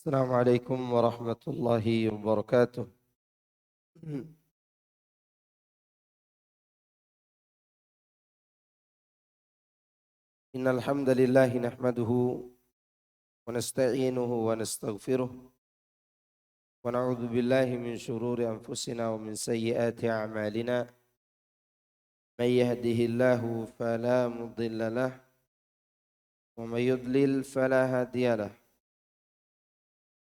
السلام عليكم ورحمة الله وبركاته. إن الحمد لله نحمده ونستعينه ونستغفره ونعوذ بالله من شرور أنفسنا ومن سيئات أعمالنا. من يهده الله فلا مضل له ومن يضلل فلا هادي له،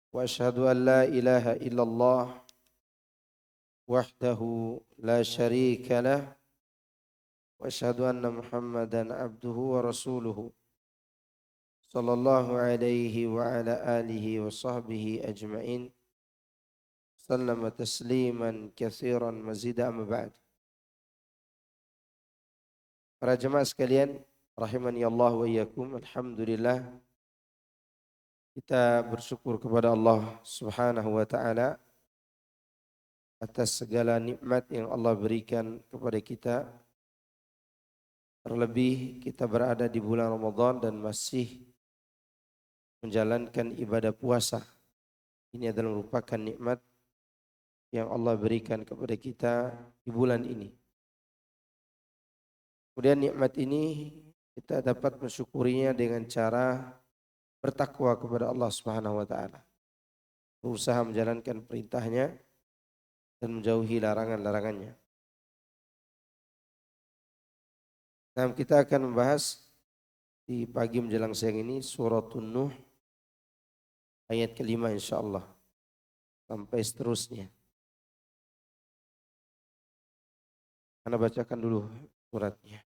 وأشهد أن لا إله إلا الله وحده لا شريك له، وأشهد أن محمدا عبده ورسوله صلى الله عليه وعلى آله وصحبه أجمعين سلم تسليما كثيرا مزيدا. أما بعد. Para jemaah sekalian, rahimani Allah wa iyyakum. Alhamdulillah, kita bersyukur kepada Allah Subhanahu wa taala atas segala nikmat yang Allah berikan kepada kita. Terlebih kita berada di bulan Ramadan dan masih menjalankan ibadah puasa. Ini adalah merupakan nikmat yang Allah berikan kepada kita di bulan ini. Kemudian nikmat ini kita dapat mensyukurinya dengan cara bertakwa kepada Allah Subhanahu wa taala. Berusaha menjalankan perintahnya dan menjauhi larangan-larangannya. Nah, kita akan membahas di pagi menjelang siang ini Suratun Nuh ayat kelima insyaallah sampai seterusnya. Ana bacakan dulu suratnya.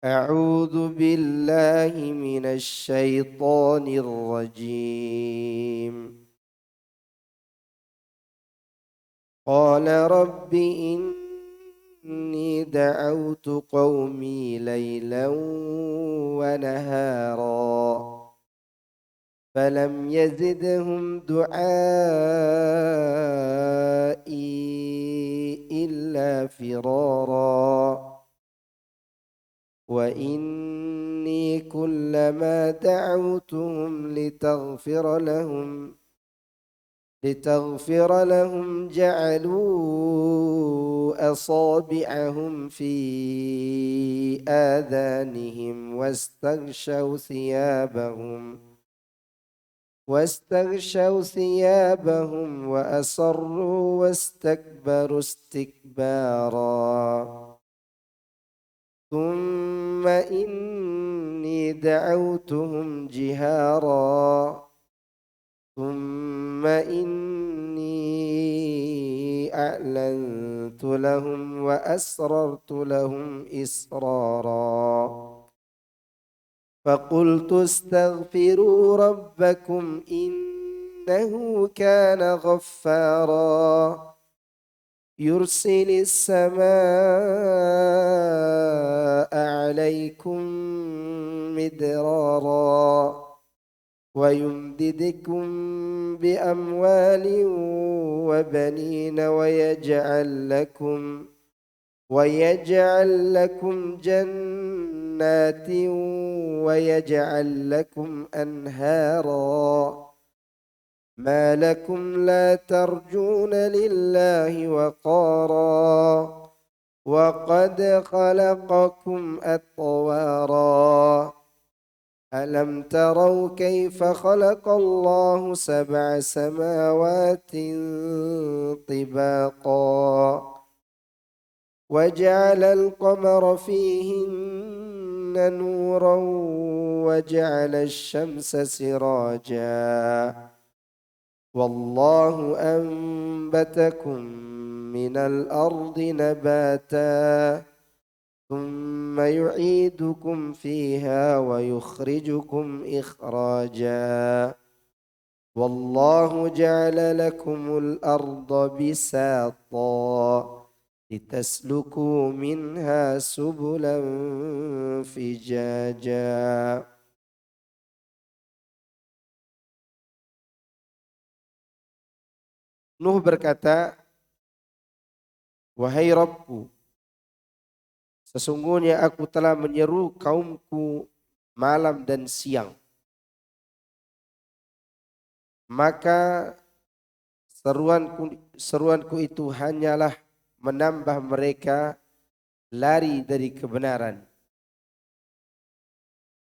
A'udzu billahi minasy syaithanir rajim. Qala rabbi inni da'awtu qaumi laylan wa nahara falam yazidhum du'ai illa firara. وإني كلما دعوتهم لتغفر لهم جعلوا أصابعهم في آذانهم واستغشوا ثيابهم وأصروا واستكبروا استكبارا. ثم إني دعوتهم جهارا ثم إني أعلنت لهم وأسررت لهم إسرارا. فقلت استغفروا ربكم إنه كان غفارا يرسل السماء عليكم مدرارا ويمددكم بأموال وبنين ويجعل لكم جنات ويجعل لكم أنهارا. ما لكم لا ترجون لله وقارا وقد خلقكم أطوارا. ألم تروا كيف خلق الله 7 سماوات طباقا وجعل القمر فيهن نورا وجعل الشمس سراجا والله أنبتكم من الأرض نباتا ثم يعيدكم فيها ويخرجكم إخراجا والله جعل لكم الأرض بساطا لتسلكوا منها سبلا فجاجا. Nuh berkata, wahai Rabbku, sesungguhnya aku telah menyeru kaumku malam dan siang. maka seruanku itu hanyalah menambah mereka lari dari kebenaran.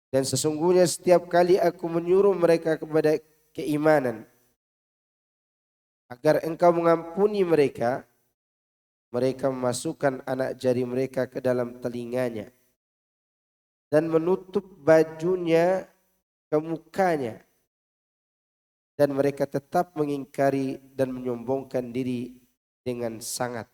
Dan sesungguhnya setiap kali aku menyuruh mereka kepada keimanan, agar engkau mengampuni mereka, mereka memasukkan anak jari mereka ke dalam telinganya dan menutup bajunya ke mukanya, dan mereka tetap mengingkari dan menyombongkan diri dengan sangat.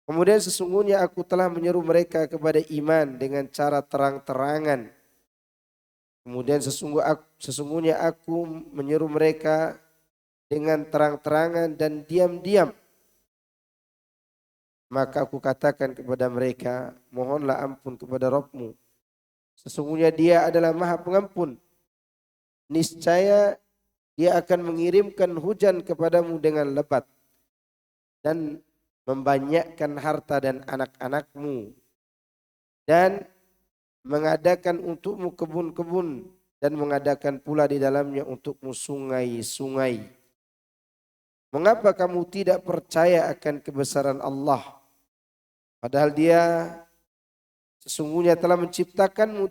Kemudian sesungguhnya aku telah menyeru mereka kepada iman dengan cara terang-terangan. Kemudian sesungguhnya aku menyeru mereka dengan terang-terangan dan diam-diam. Maka aku katakan kepada mereka, mohonlah ampun kepada Rabbmu. Sesungguhnya Dia adalah Maha Pengampun. Niscaya Dia akan mengirimkan hujan kepadamu dengan lebat dan membanyakkan harta dan anak-anakmu, dan mengadakan untukmu kebun-kebun, dan mengadakan pula di dalamnya untukmu sungai-sungai. Mengapa kamu tidak percaya akan kebesaran Allah, padahal Dia sesungguhnya telah menciptakanmu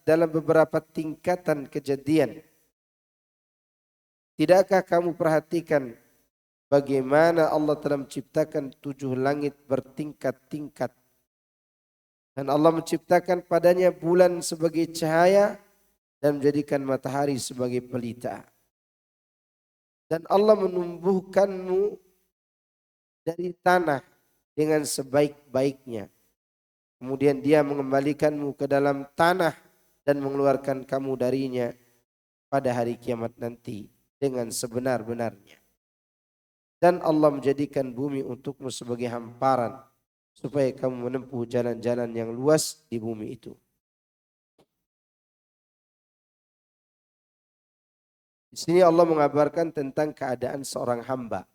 dalam beberapa tingkatan kejadian. Tidakkah kamu perhatikan bagaimana Allah telah menciptakan 7 langit bertingkat-tingkat, dan Allah menciptakan padanya bulan sebagai cahaya dan menjadikan matahari sebagai pelita. Dan Allah menumbuhkanmu dari tanah dengan sebaik-baiknya. Kemudian Dia mengembalikanmu ke dalam tanah dan mengeluarkan kamu darinya pada hari kiamat nanti dengan sebenar-benarnya. Dan Allah menjadikan bumi untukmu sebagai hamparan, supaya kamu menempuh jalan-jalan yang luas di bumi itu. Di sini Allah mengabarkan tentang keadaan seorang hamba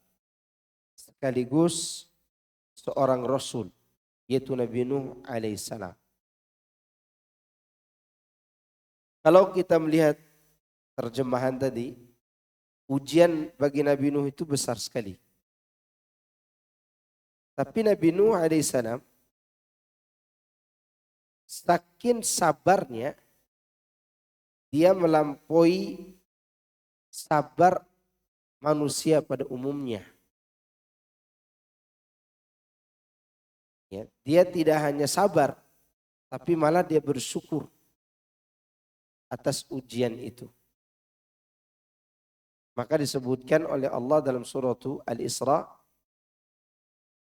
sekaligus seorang rasul, yaitu Nabi Nuh alaihissalam. Kalau kita melihat terjemahan tadi, ujian bagi Nabi Nuh itu besar sekali. Tapi Nabi Nuh alaihissalam saking sabarnya, dia melampaui sabar manusia pada umumnya. Ya, dia tidak hanya sabar, tapi malah dia bersyukur atas ujian itu. Maka disebutkan oleh Allah dalam surah Al-Isra,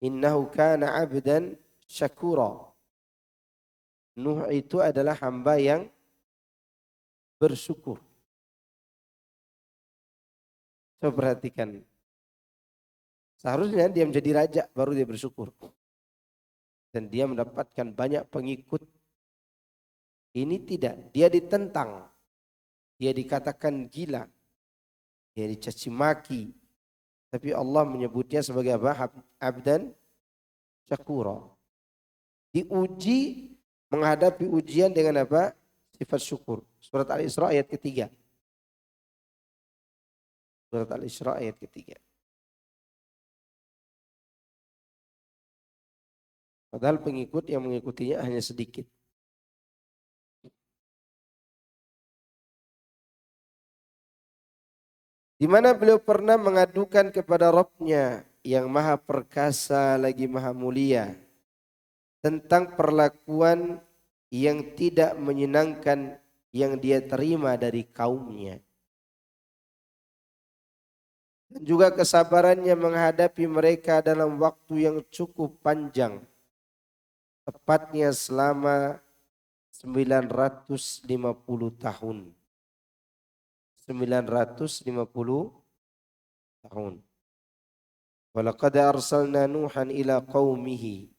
innahu kana abdan syakura. Nuh itu adalah hamba yang bersyukur. Coba perhatikan. Seharusnya dia menjadi raja baru dia bersyukur. Dan dia mendapatkan banyak pengikut. Ini tidak. Dia ditentang. Dia dikatakan gila. Dia dicaci maki. Tapi Allah menyebutnya sebagai apa? Abdan syakura. Diuji, menghadapi ujian dengan apa? Sifat syukur. Surat Al-Isra ayat ketiga. Surat Al-Isra ayat ketiga. Padahal pengikut yang mengikutinya hanya sedikit. Di mana beliau pernah mengadukan kepada Rabb-Nya yang maha perkasa lagi maha mulia tentang perlakuan yang tidak menyenangkan yang dia terima dari kaumnya. Dan juga kesabarannya menghadapi mereka dalam waktu yang cukup panjang. Tepatnya selama 950 tahun. 950 tahun. Walaqad arsalna Nuhan ila qaumihi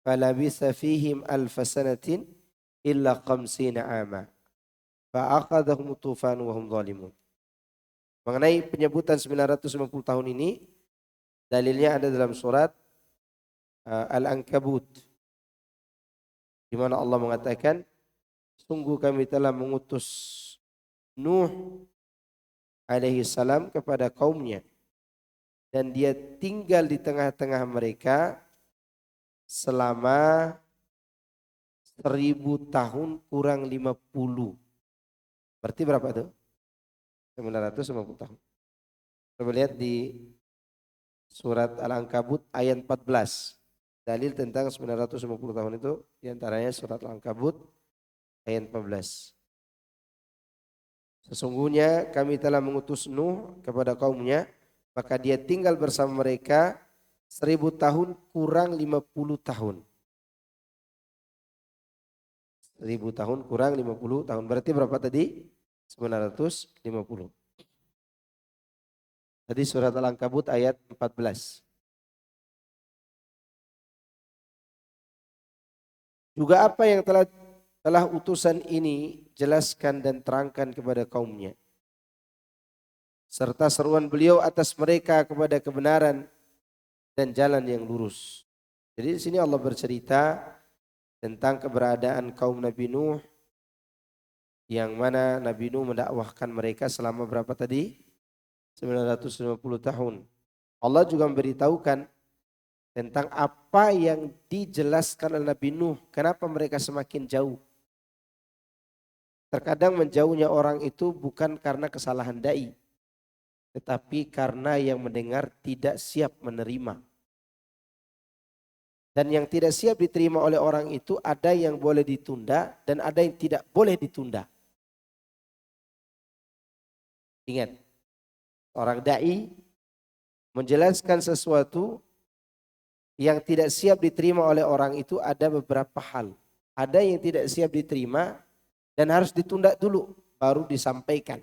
falabitha fihim alfa sanatin illa qamsina ama fa'aqadahum tufan wa hum zalimun. Mengenai penyebutan 950 tahun ini, dalilnya ada dalam surat Al-Ankabut, di mana Allah mengatakan, sungguh kami telah mengutus Nuh alaihi salam kepada kaumnya. Dan dia tinggal di tengah-tengah mereka selama 1000 tahun kurang 50. Berarti berapa tuh? 950 tahun. Coba lihat di surat Al-Ankabut ayat 14. Dalil tentang 950 tahun itu diantaranya surat Al-Ankabut ayat 14. Sesungguhnya kami telah mengutus Nuh kepada kaumnya, maka dia tinggal bersama mereka 1000 tahun kurang 50 tahun. 1000 tahun kurang 50 tahun. Berarti berapa tadi? 950. Tadi surat Al-Ankabut ayat 14. Juga apa yang telah utusan ini jelaskan dan terangkan kepada kaumnya, serta seruan beliau atas mereka kepada kebenaran dan jalan yang lurus. Jadi di sini Allah bercerita tentang keberadaan kaum Nabi Nuh, yang mana Nabi Nuh mendakwahkan mereka selama berapa tadi? 950 tahun. Allah juga memberitahukan tentang apa yang dijelaskan oleh Nabi Nuh, kenapa mereka semakin jauh. Terkadang menjauhnya orang itu bukan karena kesalahan dai, tetapi karena yang mendengar tidak siap menerima. Dan yang tidak siap diterima oleh orang itu ada yang boleh ditunda dan ada yang tidak boleh ditunda. Ingat, orang dai menjelaskan sesuatu yang tidak siap diterima oleh orang itu ada beberapa hal. Ada yang tidak siap diterima dan harus ditunda dulu baru disampaikan.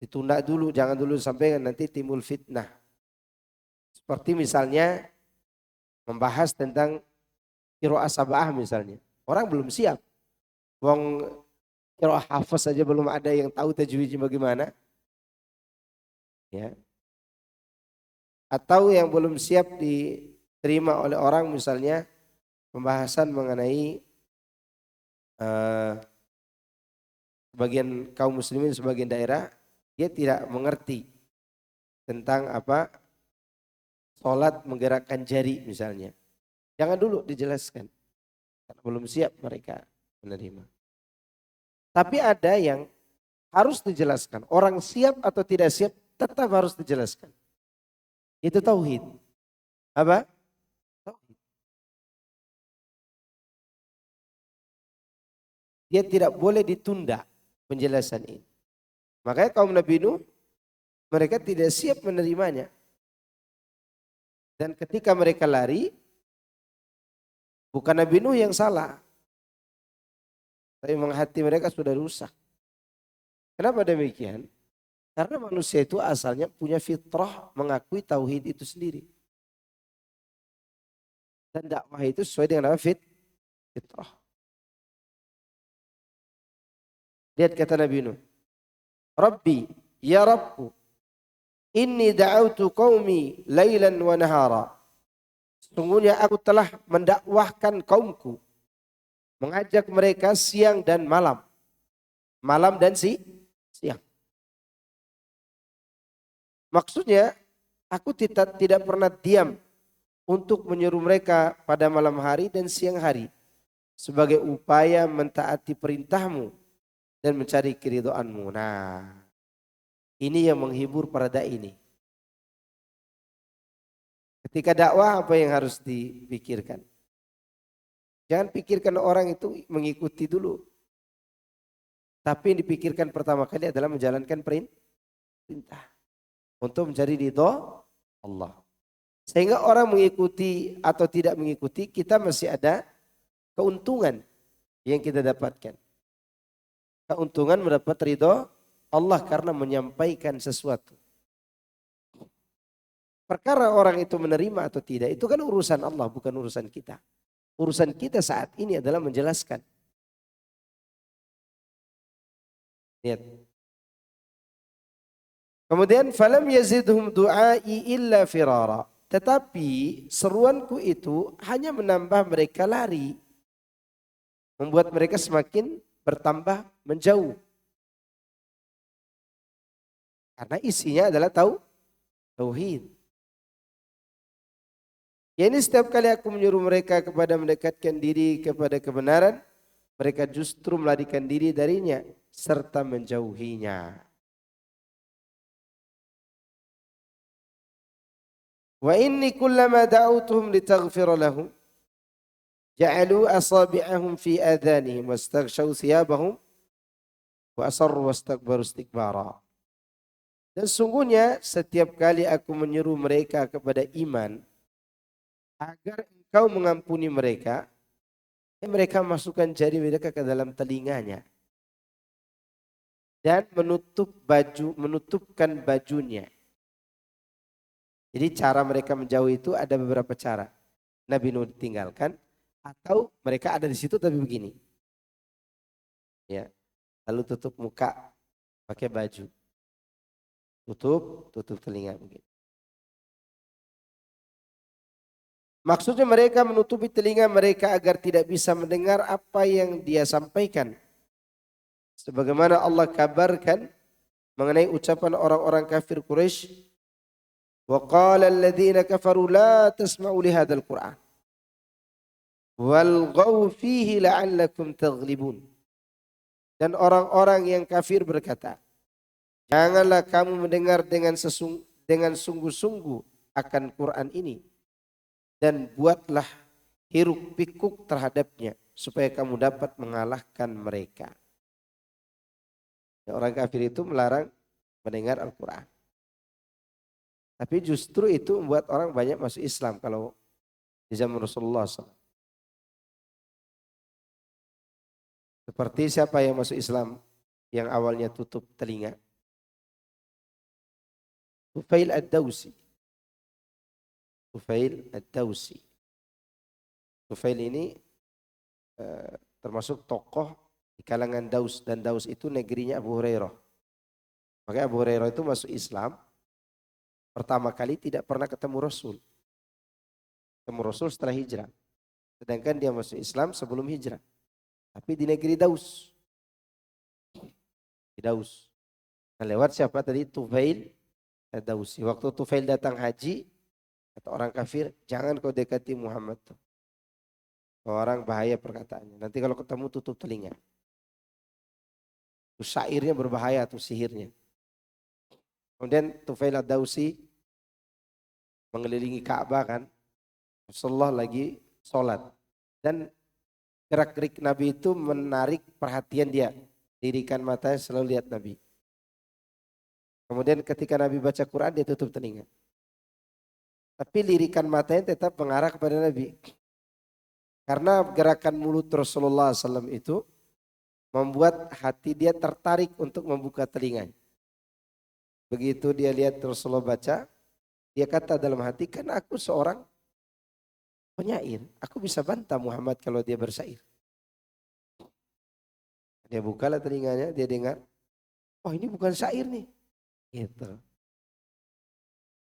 Ditunda dulu, jangan dulu disampaikan, nanti timbul fitnah. Seperti misalnya membahas tentang qiraah sab'ah misalnya. Orang belum siap. Wong qiraah hafaz saja belum ada yang tahu tajwidnya bagaimana. Ya. Atau yang belum siap diterima oleh orang misalnya pembahasan mengenai sebagian kaum muslimin sebagian daerah dia tidak mengerti tentang apa sholat menggerakkan jari misalnya. Jangan dulu dijelaskan. Belum siap mereka menerima. Tapi ada yang harus dijelaskan. Orang siap atau tidak siap tetap harus dijelaskan. Itu tauhid. Apa? Tauhid. Dia tidak boleh ditunda penjelasan ini. Makanya kaum Nabi Nuh mereka tidak siap menerimanya. Dan ketika mereka lari, bukan Nabi Nuh yang salah. Tapi memang hati mereka sudah rusak. Kenapa demikian? Karena manusia itu asalnya punya fitrah mengakui tauhid itu sendiri. Dan dakwah itu sesuai dengan apa? Fitrah. Lihat kata Nabi Nuh. Rabbi, ya Rabbu, inni da'autu qaumi lailan wa nahara. Sesungguhnya aku telah mendakwahkan kaumku, mengajak mereka siang dan malam. Malam dan siang. Maksudnya aku tidak pernah diam untuk menyuruh mereka pada malam hari dan siang hari sebagai upaya mentaati perintahmu dan mencari keridhaanmu. Nah, ini yang menghibur para dai ini. Ketika dakwah apa yang harus dipikirkan? Jangan pikirkan orang itu mengikuti dulu. Tapi yang dipikirkan pertama kali adalah menjalankan perintah. Untuk mencari ridho Allah. Sehingga orang mengikuti atau tidak mengikuti, kita masih ada keuntungan yang kita dapatkan. Keuntungan mendapat ridho Allah karena menyampaikan sesuatu. Perkara orang itu menerima atau tidak, itu kan urusan Allah, bukan urusan kita. Urusan kita saat ini adalah menjelaskan. Lihat. Kemudian falam yazidhum du'ai illa firara. Tetapi seruanku itu hanya menambah mereka lari. Membuat mereka semakin bertambah menjauh. Karena isinya adalah tauhid. Ya ini setiap kali aku menyuruh mereka kepada mendekatkan diri kepada kebenaran, mereka justru melarikan diri darinya serta menjauhinya. Wa inni kullama da'utuhum litaghfira lahum ja'alu asabi'ahum fi adhanihim wastaghshaw thiyabahum wa asarru wastakbaru istikbara. Dan sungguhnya setiap kali aku menyuruh mereka kepada iman agar engkau mengampuni mereka, mereka masukkan jari mereka ke dalam telinganya dan menutupkan bajunya. Jadi cara mereka menjauh itu ada beberapa cara. Nabi Nuh ditinggalkan atau mereka ada di situ tapi begini. Ya. Lalu tutup muka pakai baju. Tutup telinga begini. Maksudnya mereka menutupi telinga mereka agar tidak bisa mendengar apa yang dia sampaikan. Sebagaimana Allah kabarkan mengenai ucapan orang-orang kafir Quraisy, wa qala alladziina kafaru la tasma'u li hadzal Qur'an walghaw fihi la'allakum taghlibun. Dan orang-orang yang kafir berkata, janganlah kamu mendengar dengan sungguh-sungguh akan Quran ini dan buatlah hiruk pikuk terhadapnya supaya kamu dapat mengalahkan mereka. Ya, orang kafir itu melarang mendengar Al-Quran. Tapi justru itu membuat orang banyak masuk Islam kalau di zaman Rasulullah SAW. Seperti siapa yang masuk Islam yang awalnya tutup telinga? Tufail ad-Dawsi. Tufail ad-Dawsi. Tufail ini termasuk tokoh di kalangan Daus, dan Daus itu negerinya Abu Hurairah. Makanya Abu Hurairah itu masuk Islam pertama kali tidak pernah ketemu Rasul. Ketemu Rasul setelah hijrah. Sedangkan dia masuk Islam sebelum hijrah. Tapi di negeri Daus. Di Daus. Nah, lewat siapa tadi? Tufail ad-Dawsi. Waktu Tufail datang haji, kata orang kafir, jangan kau dekati Muhammad tuh. Orang bahaya perkataannya. Nanti kalau ketemu tutup telinga. Itu syairnya berbahaya tuh, sihirnya. Kemudian Tufail ad-Dawsi mengelilingi Ka'bah kan. Rasulullah lagi sholat. Dan gerak-gerik Nabi itu menarik perhatian dia. Dirikan matanya selalu lihat Nabi. Kemudian ketika Nabi baca Quran dia tutup telinga. Tapi lirikan matanya tetap mengarah kepada Nabi. Karena gerakan mulut Rasulullah SAW itu membuat hati dia tertarik untuk membuka telinganya. Begitu dia lihat Rasulullah baca, dia kata dalam hati, kan aku seorang penyair. Aku bisa bantah Muhammad kalau dia bersair. Dia bukalah telinganya, dia dengar, oh ini bukan syair nih. Gitu.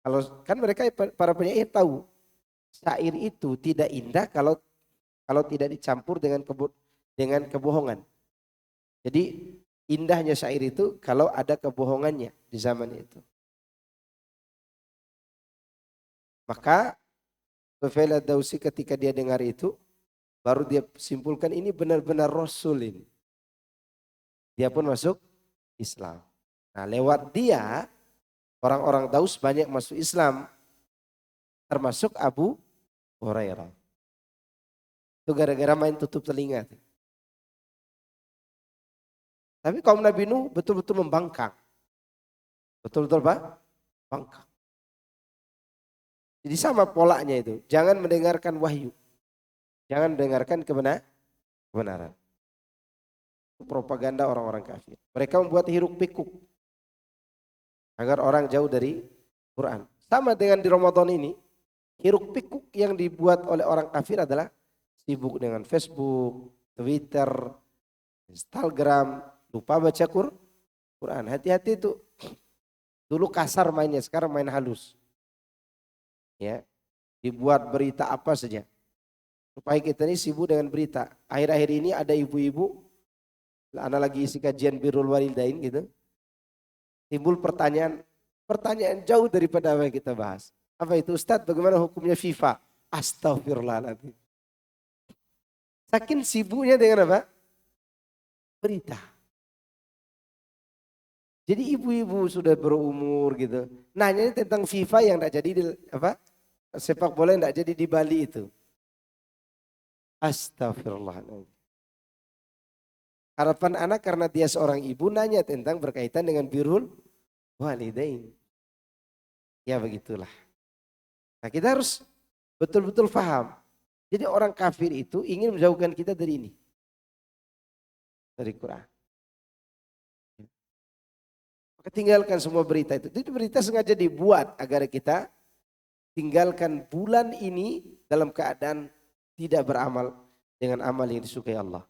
Kalau kan mereka para penyair tahu, syair itu tidak indah kalau tidak dicampur dengan kebohongan. Jadi indahnya syair itu kalau ada kebohongannya di zaman itu. Maka Tufail ad-Dawsi ketika dia dengar itu, baru dia simpulkan ini benar-benar Rasul ini. Dia pun masuk Islam. Nah lewat dia, orang-orang Daus banyak masuk Islam. Termasuk Abu Hurairah. Itu gara-gara main tutup telinga. Tapi kaum Nabi Nuh betul-betul membangkang. Betul-betul apa? Bangkang. Jadi sama polanya itu. Jangan mendengarkan wahyu. Jangan mendengarkan kebenaran. Propaganda orang-orang kafir. Mereka membuat hiruk pikuk. Agar orang jauh dari Quran. Sama dengan di Ramadan ini. Hiruk pikuk yang dibuat oleh orang kafir adalah sibuk dengan Facebook, Twitter, Instagram. Lupa baca Quran. Hati-hati itu. Dulu kasar mainnya, sekarang main halus. Ya, dibuat berita apa saja. Supaya kita ini sibuk dengan berita. Akhir-akhir ini ada ibu-ibu, anak lagi isi kajian birrul walidain gitu. Timbul pertanyaan, pertanyaan jauh daripada apa yang kita bahas. Apa itu Ustadz? Bagaimana hukumnya FIFA? Astagfirullahaladzim. Saking sibuknya dengan apa? Berita. Jadi ibu-ibu sudah berumur gitu. Nanya tentang FIFA yang tidak jadi apa? Sepak bola yang tidak jadi di Bali itu. Astagfirullahaladzim. Harapan anak karena dia seorang ibu nanya tentang berkaitan dengan birrul walidain. Ya begitulah. Nah kita harus betul-betul paham. Jadi orang kafir itu ingin menjauhkan kita dari ini. Dari Quran. Maka tinggalkan semua berita itu. Jadi berita sengaja dibuat agar kita tinggalkan bulan ini dalam keadaan tidak beramal dengan amal yang disukai Allah.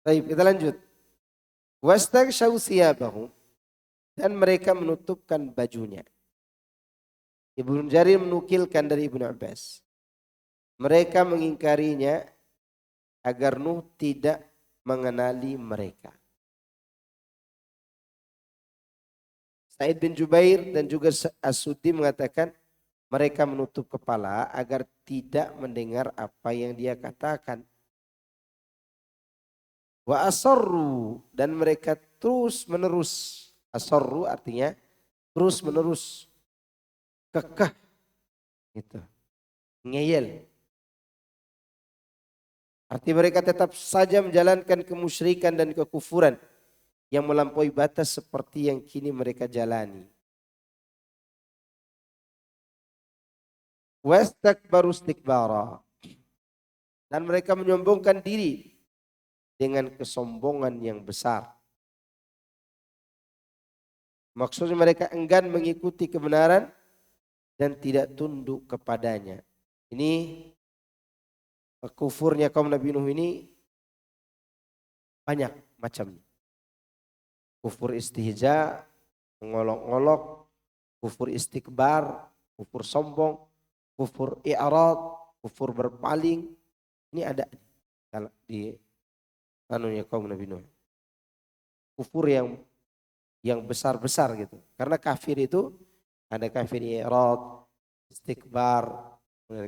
Baik, kita lanjut. Wastaghshaw thiyabahum, dan mereka menutupkan bajunya. Ibnu Jarir menukilkan dari Ibnu Abbas. Mereka mengingkarinya agar Nuh tidak mengenali mereka. Sa'id bin Jubair dan juga As-Suddi mengatakan mereka menutup kepala agar tidak mendengar apa yang dia katakan. Wa asarru, dan mereka terus menerus. Asarru artinya terus menerus. Kekeh. Gitu. Ngeyel. Arti mereka tetap saja menjalankan kemusyrikan dan kekufuran yang melampaui batas seperti yang kini mereka jalani. Wastakbaru istikbara, dan mereka menyombongkan diri dengan kesombongan yang besar. Maksudnya mereka enggan mengikuti kebenaran dan tidak tunduk kepadanya. Ini kufurnya kaum Nabi Nuh ini banyak macamnya. Kufur istihza, mengolok-olok, kufur istikbar, kufur sombong, kufur i'rad, kufur berpaling. Ini ada di anunya kaum Nabi Nuh. Kufur yang besar-besar gitu. Karena kafir itu ada kafir i'rad, istikbar,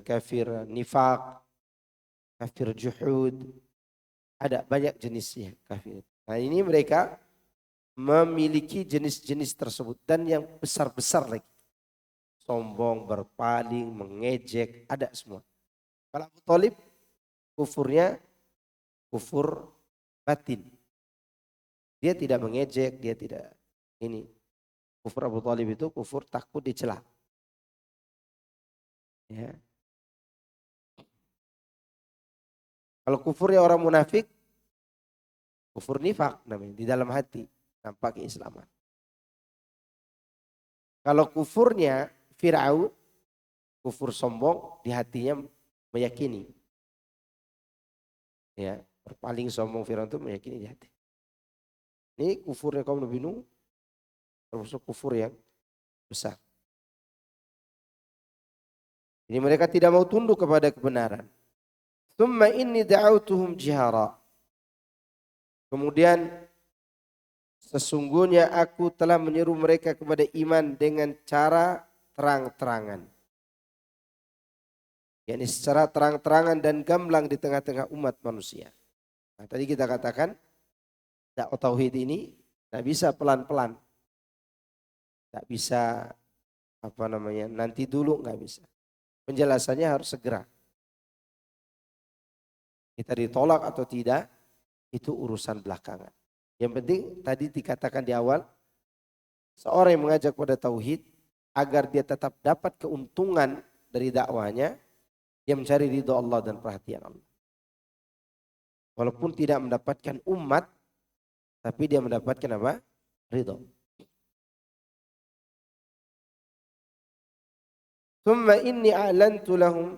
kafir nifaq, kafir juhud. Ada banyak jenisnya kafir. Nah ini mereka memiliki jenis-jenis tersebut dan yang besar-besar lagi. Sombong, berpaling, mengejek, ada semua. Kalau Abu Thalib kufurnya kufur batin. Dia tidak mengejek, dia tidak ini. Kufur Abu Thalib itu kufur takut dicela. Ya. Kalau kufurnya orang munafik, kufur nifak namanya, di dalam hati nampak keislaman. Kalau kufurnya Fir'aun, kufur sombong, di hatinya meyakini. Ya, berpaling sombong Fir'aun itu meyakini di hati. Ini kufurnya kaum Nabi Nuh, termasuk kufur yang besar. Ini mereka tidak mau tunduk kepada kebenaran. Tsumma inni da'autuhum jihara. Kemudian sesungguhnya aku telah menyeru mereka kepada iman dengan cara terang-terangan. yakni secara terang-terangan dan gamblang di tengah-tengah umat manusia. Nah, tadi kita katakan dakwah tauhid ini tidak bisa pelan-pelan, tidak bisa nanti dulu, nggak bisa. Penjelasannya harus segera. Kita ditolak atau tidak itu urusan belakangan. Yang penting tadi dikatakan di awal, seorang yang mengajak pada tauhid agar dia tetap dapat keuntungan dari dakwahnya, dia mencari ridho Allah dan perhatian Allah. Walaupun tidak mendapatkan umat, tapi dia mendapatkan apa? Ridho. Tsumma inni a'lantu lahum.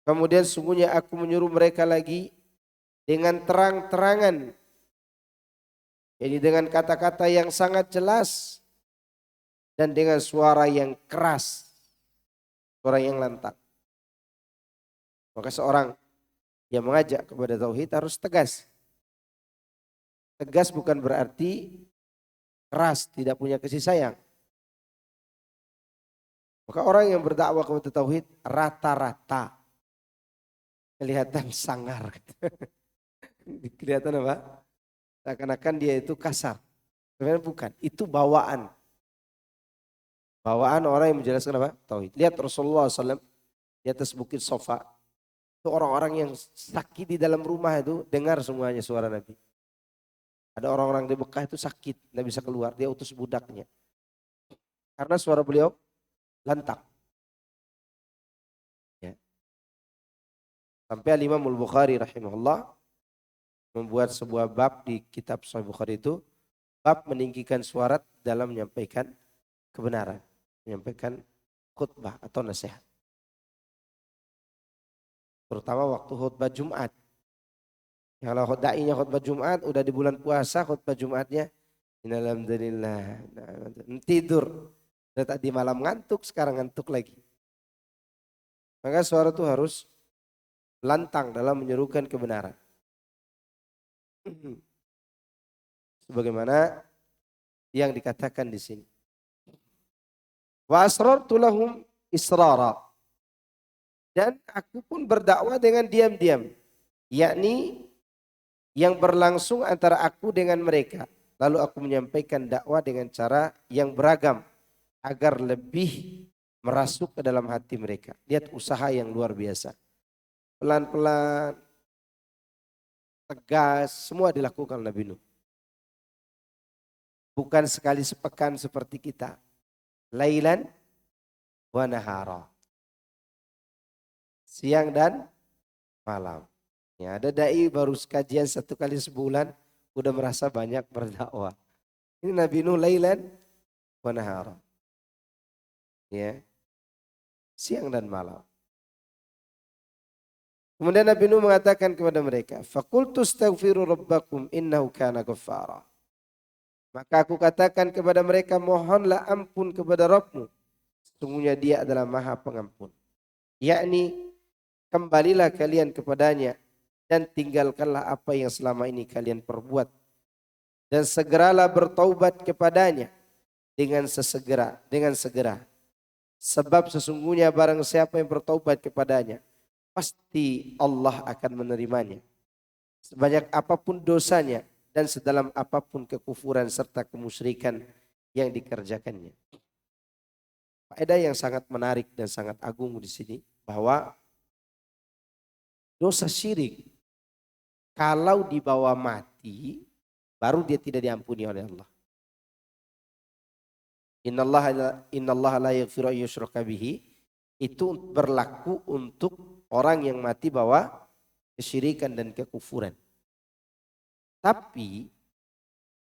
Kemudian sungguhnya aku menyuruh mereka lagi dengan terang-terangan. Jadi dengan kata-kata yang sangat jelas dan dengan suara yang keras. Suara yang lantang. Maka seorang yang mengajak kepada tauhid harus tegas. Tegas bukan berarti keras, tidak punya kasih sayang. Maka orang yang berdakwah kepada tauhid rata-rata kelihatan sangar. Kelihatan apa? Seakan-akan dia itu kasar. Sebenarnya bukan, itu bawaan. Bawaan orang yang menjelaskan apa? Tauhid. Lihat Rasulullah SAW di atas bukit Sofa. Itu orang-orang yang sakit di dalam rumah itu dengar semuanya suara Nabi. Ada orang-orang di Mekah itu sakit, tidak bisa keluar. Dia utus budaknya. Karena suara beliau lantang. Ya. Sampai Imam Al-Bukhari rahimahullah membuat sebuah bab di kitab Sahih Bukhari itu. Bab meninggikan suara dalam menyampaikan kebenaran. Menyampaikan khutbah atau nasihat. Terutama waktu khutbah Jumat. Kalau da'inya khutbah Jumat, udah di bulan puasa khutbah Jumatnya. Alhamdulillah. Tidur. Udah tadi malam ngantuk, sekarang ngantuk lagi. Maka suara itu harus lantang dalam menyerukan kebenaran. Sebagaimana yang dikatakan di sini. Wa asrartu lahum israra. Dan aku pun berdakwah dengan diam-diam. Yakni yang berlangsung antara aku dengan mereka. Lalu aku menyampaikan dakwah dengan cara yang beragam. Agar lebih merasuk ke dalam hati mereka. Lihat usaha yang luar biasa. Pelan-pelan, tegas, semua dilakukan Nabi Nuh. Bukan sekali sepekan seperti kita. Lailan wa nahara. Siang dan malam. Ya, ada dai baru kajian 1 kali sebulan udah merasa banyak berdakwah. Ini Nabi Nuh lailan wa nahara. Ya. Siang dan malam. Kemudian Nabi Nuh mengatakan kepada mereka, "Faqultu astaghfiru rabbakum innahu kana ghaffara." Maka aku katakan kepada mereka, mohonlah ampun kepada Rabbmu. Sesungguhnya dia adalah Maha Pengampun. Yakni kembalilah kalian kepadanya dan tinggalkanlah apa yang selama ini kalian perbuat. Dan segeralah bertaubat kepadanya dengan segera. Sebab sesungguhnya barang siapa yang bertaubat kepadanya, pasti Allah akan menerimanya. Sebanyak apapun dosanya dan sedalam apapun kekufuran serta kemusyrikan yang dikerjakannya. Faedah yang sangat menarik dan sangat agung di sini bahwa dosa syirik kalau dibawa mati baru dia tidak diampuni oleh Allah. Innallaha la yaghfiru ayyushraka bihi itu berlaku untuk orang yang mati bawa kesyirikan dan kekufuran. Tapi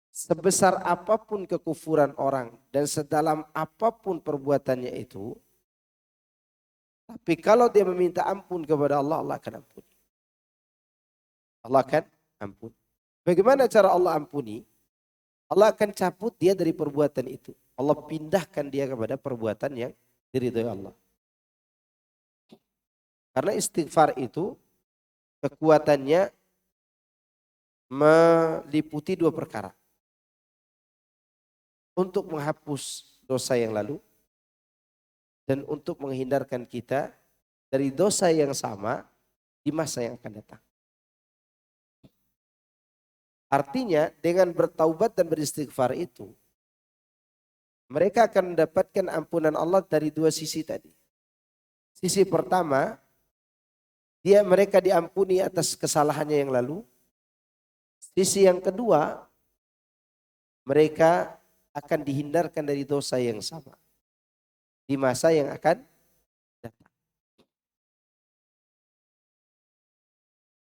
sebesar apapun kekufuran orang dan sedalam apapun perbuatannya itu, tapi kalau dia meminta ampun kepada Allah, Allah akan ampuni. Allah akan ampuni. Bagaimana cara Allah ampuni? Allah akan cabut dia dari perbuatan itu. Allah pindahkan dia kepada perbuatan yang diridhoi Allah. Karena istighfar itu kekuatannya meliputi 2 perkara. Untuk menghapus dosa yang lalu dan untuk menghindarkan kita dari dosa yang sama di masa yang akan datang. Artinya dengan bertaubat dan beristighfar itu mereka akan mendapatkan ampunan Allah dari 2 sisi tadi. Sisi pertama, mereka diampuni atas kesalahannya yang lalu. Sisi yang kedua, mereka akan dihindarkan dari dosa yang sama di masa yang akan datang.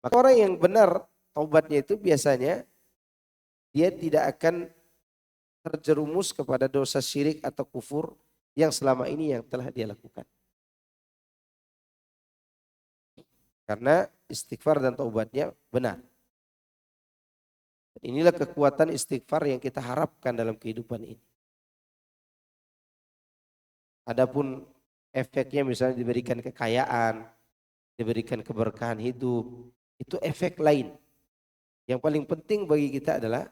Maka orang yang benar taubatnya itu biasanya dia tidak akan terjerumus kepada dosa syirik atau kufur yang selama ini yang telah dia lakukan. Karena istighfar dan taubatnya benar. Inilah kekuatan istighfar yang kita harapkan dalam kehidupan ini. Adapun efeknya misalnya diberikan kekayaan, diberikan keberkahan hidup, itu efek lain. Yang paling penting bagi kita adalah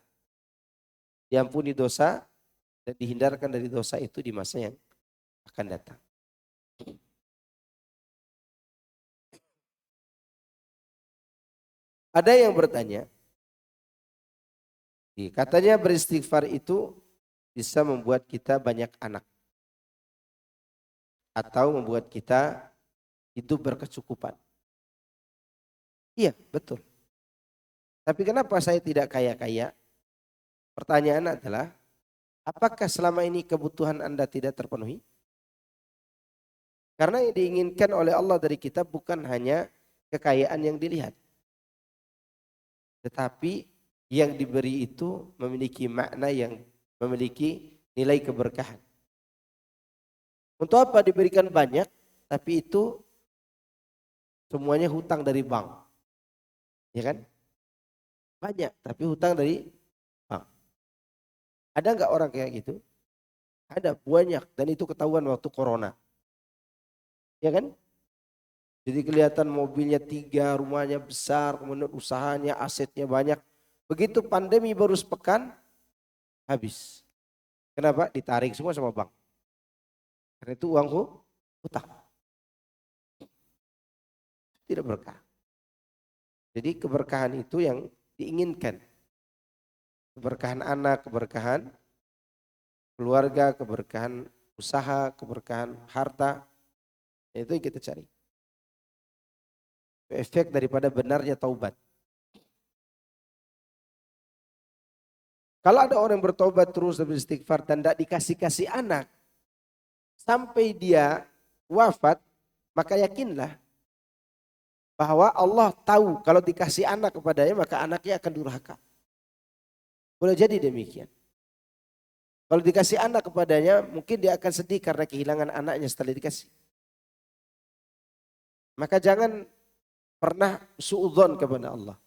diampuni dosa dan dihindarkan dari dosa itu di masa yang akan datang. Ada yang bertanya, katanya beristighfar itu bisa membuat kita banyak anak atau membuat kita hidup berkecukupan. Iya, betul. Tapi kenapa saya tidak kaya-kaya? Pertanyaan adalah, apakah selama ini kebutuhan Anda tidak terpenuhi? Karena yang diinginkan oleh Allah dari kita bukan hanya kekayaan yang dilihat. Tetapi yang diberi itu memiliki makna yang memiliki nilai keberkahan. Untuk apa diberikan banyak, tapi itu semuanya hutang dari bank. Ya kan? Banyak, tapi hutang dari bank. Ada nggak orang kayak gitu? Ada banyak, dan itu ketahuan waktu corona. Ya kan? Jadi kelihatan mobilnya 3, rumahnya besar, kemudian usahanya, asetnya banyak. Begitu pandemi baru sepekan, habis. Kenapa? Ditarik semua sama bank. Karena itu uangku hutang. Tidak berkah. Jadi keberkahan itu yang diinginkan. Keberkahan anak, keberkahan keluarga, keberkahan usaha, keberkahan harta. Itu yang kita cari. Efek daripada benarnya taubat. Kalau ada orang bertobat terus beristighfar dan tidak dikasih anak, sampai dia wafat, maka yakinlah bahwa Allah tahu kalau dikasih anak kepadanya maka anaknya akan durhaka. Boleh jadi demikian. Kalau dikasih anak kepadanya mungkin dia akan sedih karena kehilangan anaknya setelah dikasih. Maka jangan pernah suudzon kepada Allah.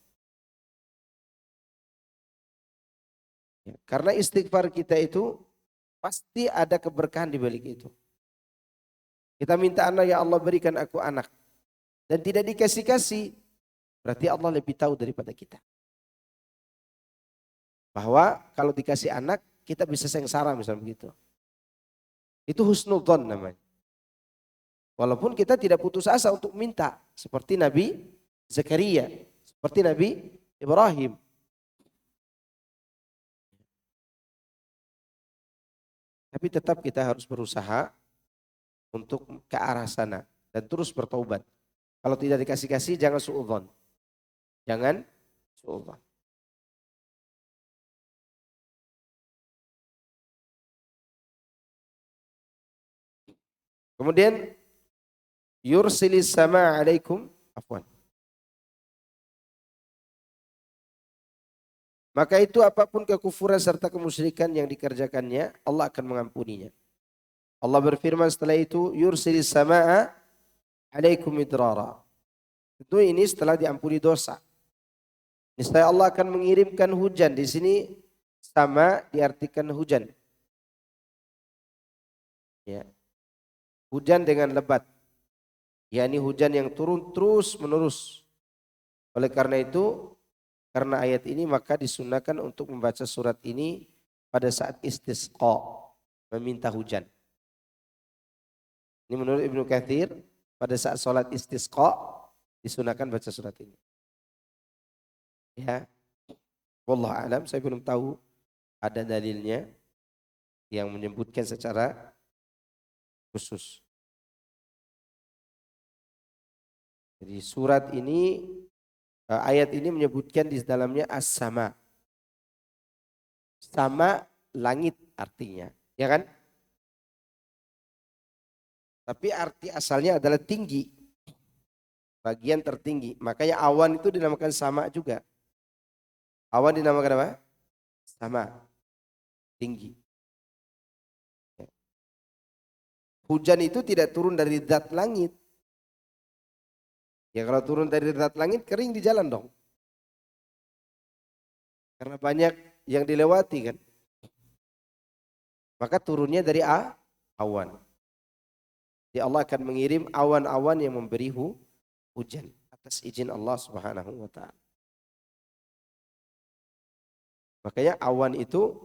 Karena istighfar kita itu pasti ada keberkahan di balik itu. Kita minta anak, ya Allah berikan aku anak. Dan tidak dikasih-kasih, berarti Allah lebih tahu daripada kita. Bahwa kalau dikasih anak, kita bisa sengsara misalnya begitu. Itu husnudzon namanya. Walaupun kita tidak putus asa untuk minta. Seperti Nabi Zakaria, seperti Nabi Ibrahim. Tapi tetap kita harus berusaha untuk ke arah sana. Dan terus bertaubat. Kalau tidak dikasih-kasih jangan suudzon. Jangan suudzon. Kemudian yursilis sama alaikum afwan. Maka itu apapun kekufuran serta kemusyrikan yang dikerjakannya, Allah akan mengampuninya. Allah berfirman setelah itu, yursilis samaa alaikum idrara. Itu ini setelah diampuni dosa. Niscaya Allah akan mengirimkan hujan. Di sini sama diartikan hujan. Ya. Hujan dengan lebat. yakni hujan yang turun terus menerus. Oleh karena itu, karena ayat ini maka disunahkan untuk membaca surat ini pada saat istisqa, meminta hujan. Ini menurut Ibnu Katsir, pada saat sholat istisqa disunahkan baca surat ini. Ya, wallahu alam, saya belum tahu ada dalilnya yang menyebutkan secara khusus. Jadi surat ini, ayat ini menyebutkan di dalamnya as-sama. Sama langit artinya, ya kan? Tapi arti asalnya adalah tinggi. Bagian tertinggi. Makanya awan itu dinamakan sama juga. Awan dinamakan apa? Sama. Tinggi. Hujan itu tidak turun dari zat langit. Ya kalau turun dari zat langit kering di jalan dong. Karena banyak yang dilewati kan. Maka turunnya dari awan. Jadi Allah akan mengirim awan-awan yang memberi hujan atas izin Allah Subhanahu wa taala. Makanya awan itu,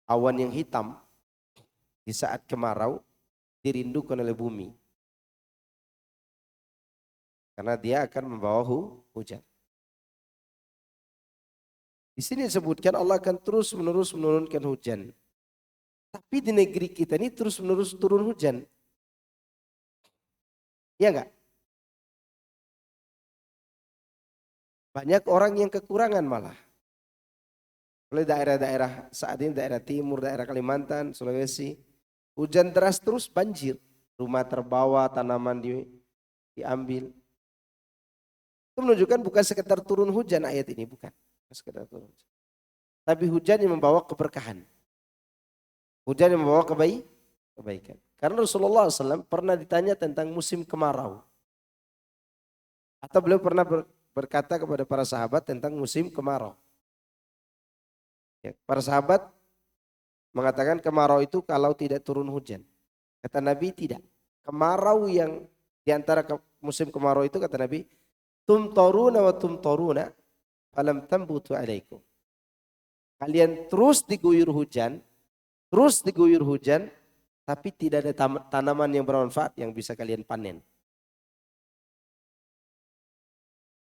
awan yang hitam di saat kemarau dirindukan oleh bumi. Karena dia akan membawa hujan. Di sini disebutkan Allah akan terus menerus menurunkan hujan. Tapi di negeri kita ini terus menerus turun hujan. Iya enggak? Banyak orang yang kekurangan malah. Oleh daerah-daerah saat ini, daerah timur, daerah Kalimantan, Sulawesi. Hujan deras terus banjir. Rumah terbawa, tanaman diambil. Itu menunjukkan bukan sekedar turun hujan ayat ini, bukan. Sekedar turun hujan. Tapi hujan yang membawa keberkahan. Hujan yang membawa kebaikan. Karena Rasulullah SAW pernah ditanya tentang musim kemarau. Atau beliau pernah berkata kepada para sahabat tentang musim kemarau. Ya, para sahabat mengatakan kemarau itu kalau tidak turun hujan. Kata Nabi tidak. Kemarau yang diantara musim kemarau itu kata Nabi, tumtoruna wa tumtoruna falam tambutu alaikum. Kalian terus diguyur hujan, tapi tidak ada tanaman yang bermanfaat yang bisa kalian panen.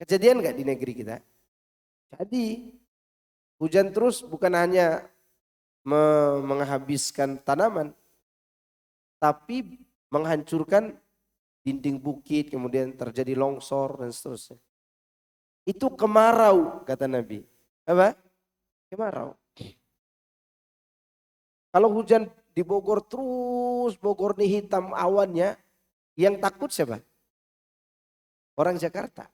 Kejadian nggak di negeri kita? Jadi hujan terus bukan hanya menghabiskan tanaman, tapi menghancurkan dinding bukit, kemudian terjadi longsor dan seterusnya. Itu kemarau kata Nabi. Apa? Kemarau. Kalau hujan di Bogor terus, Bogor ini hitam awannya, yang takut siapa? Orang Jakarta.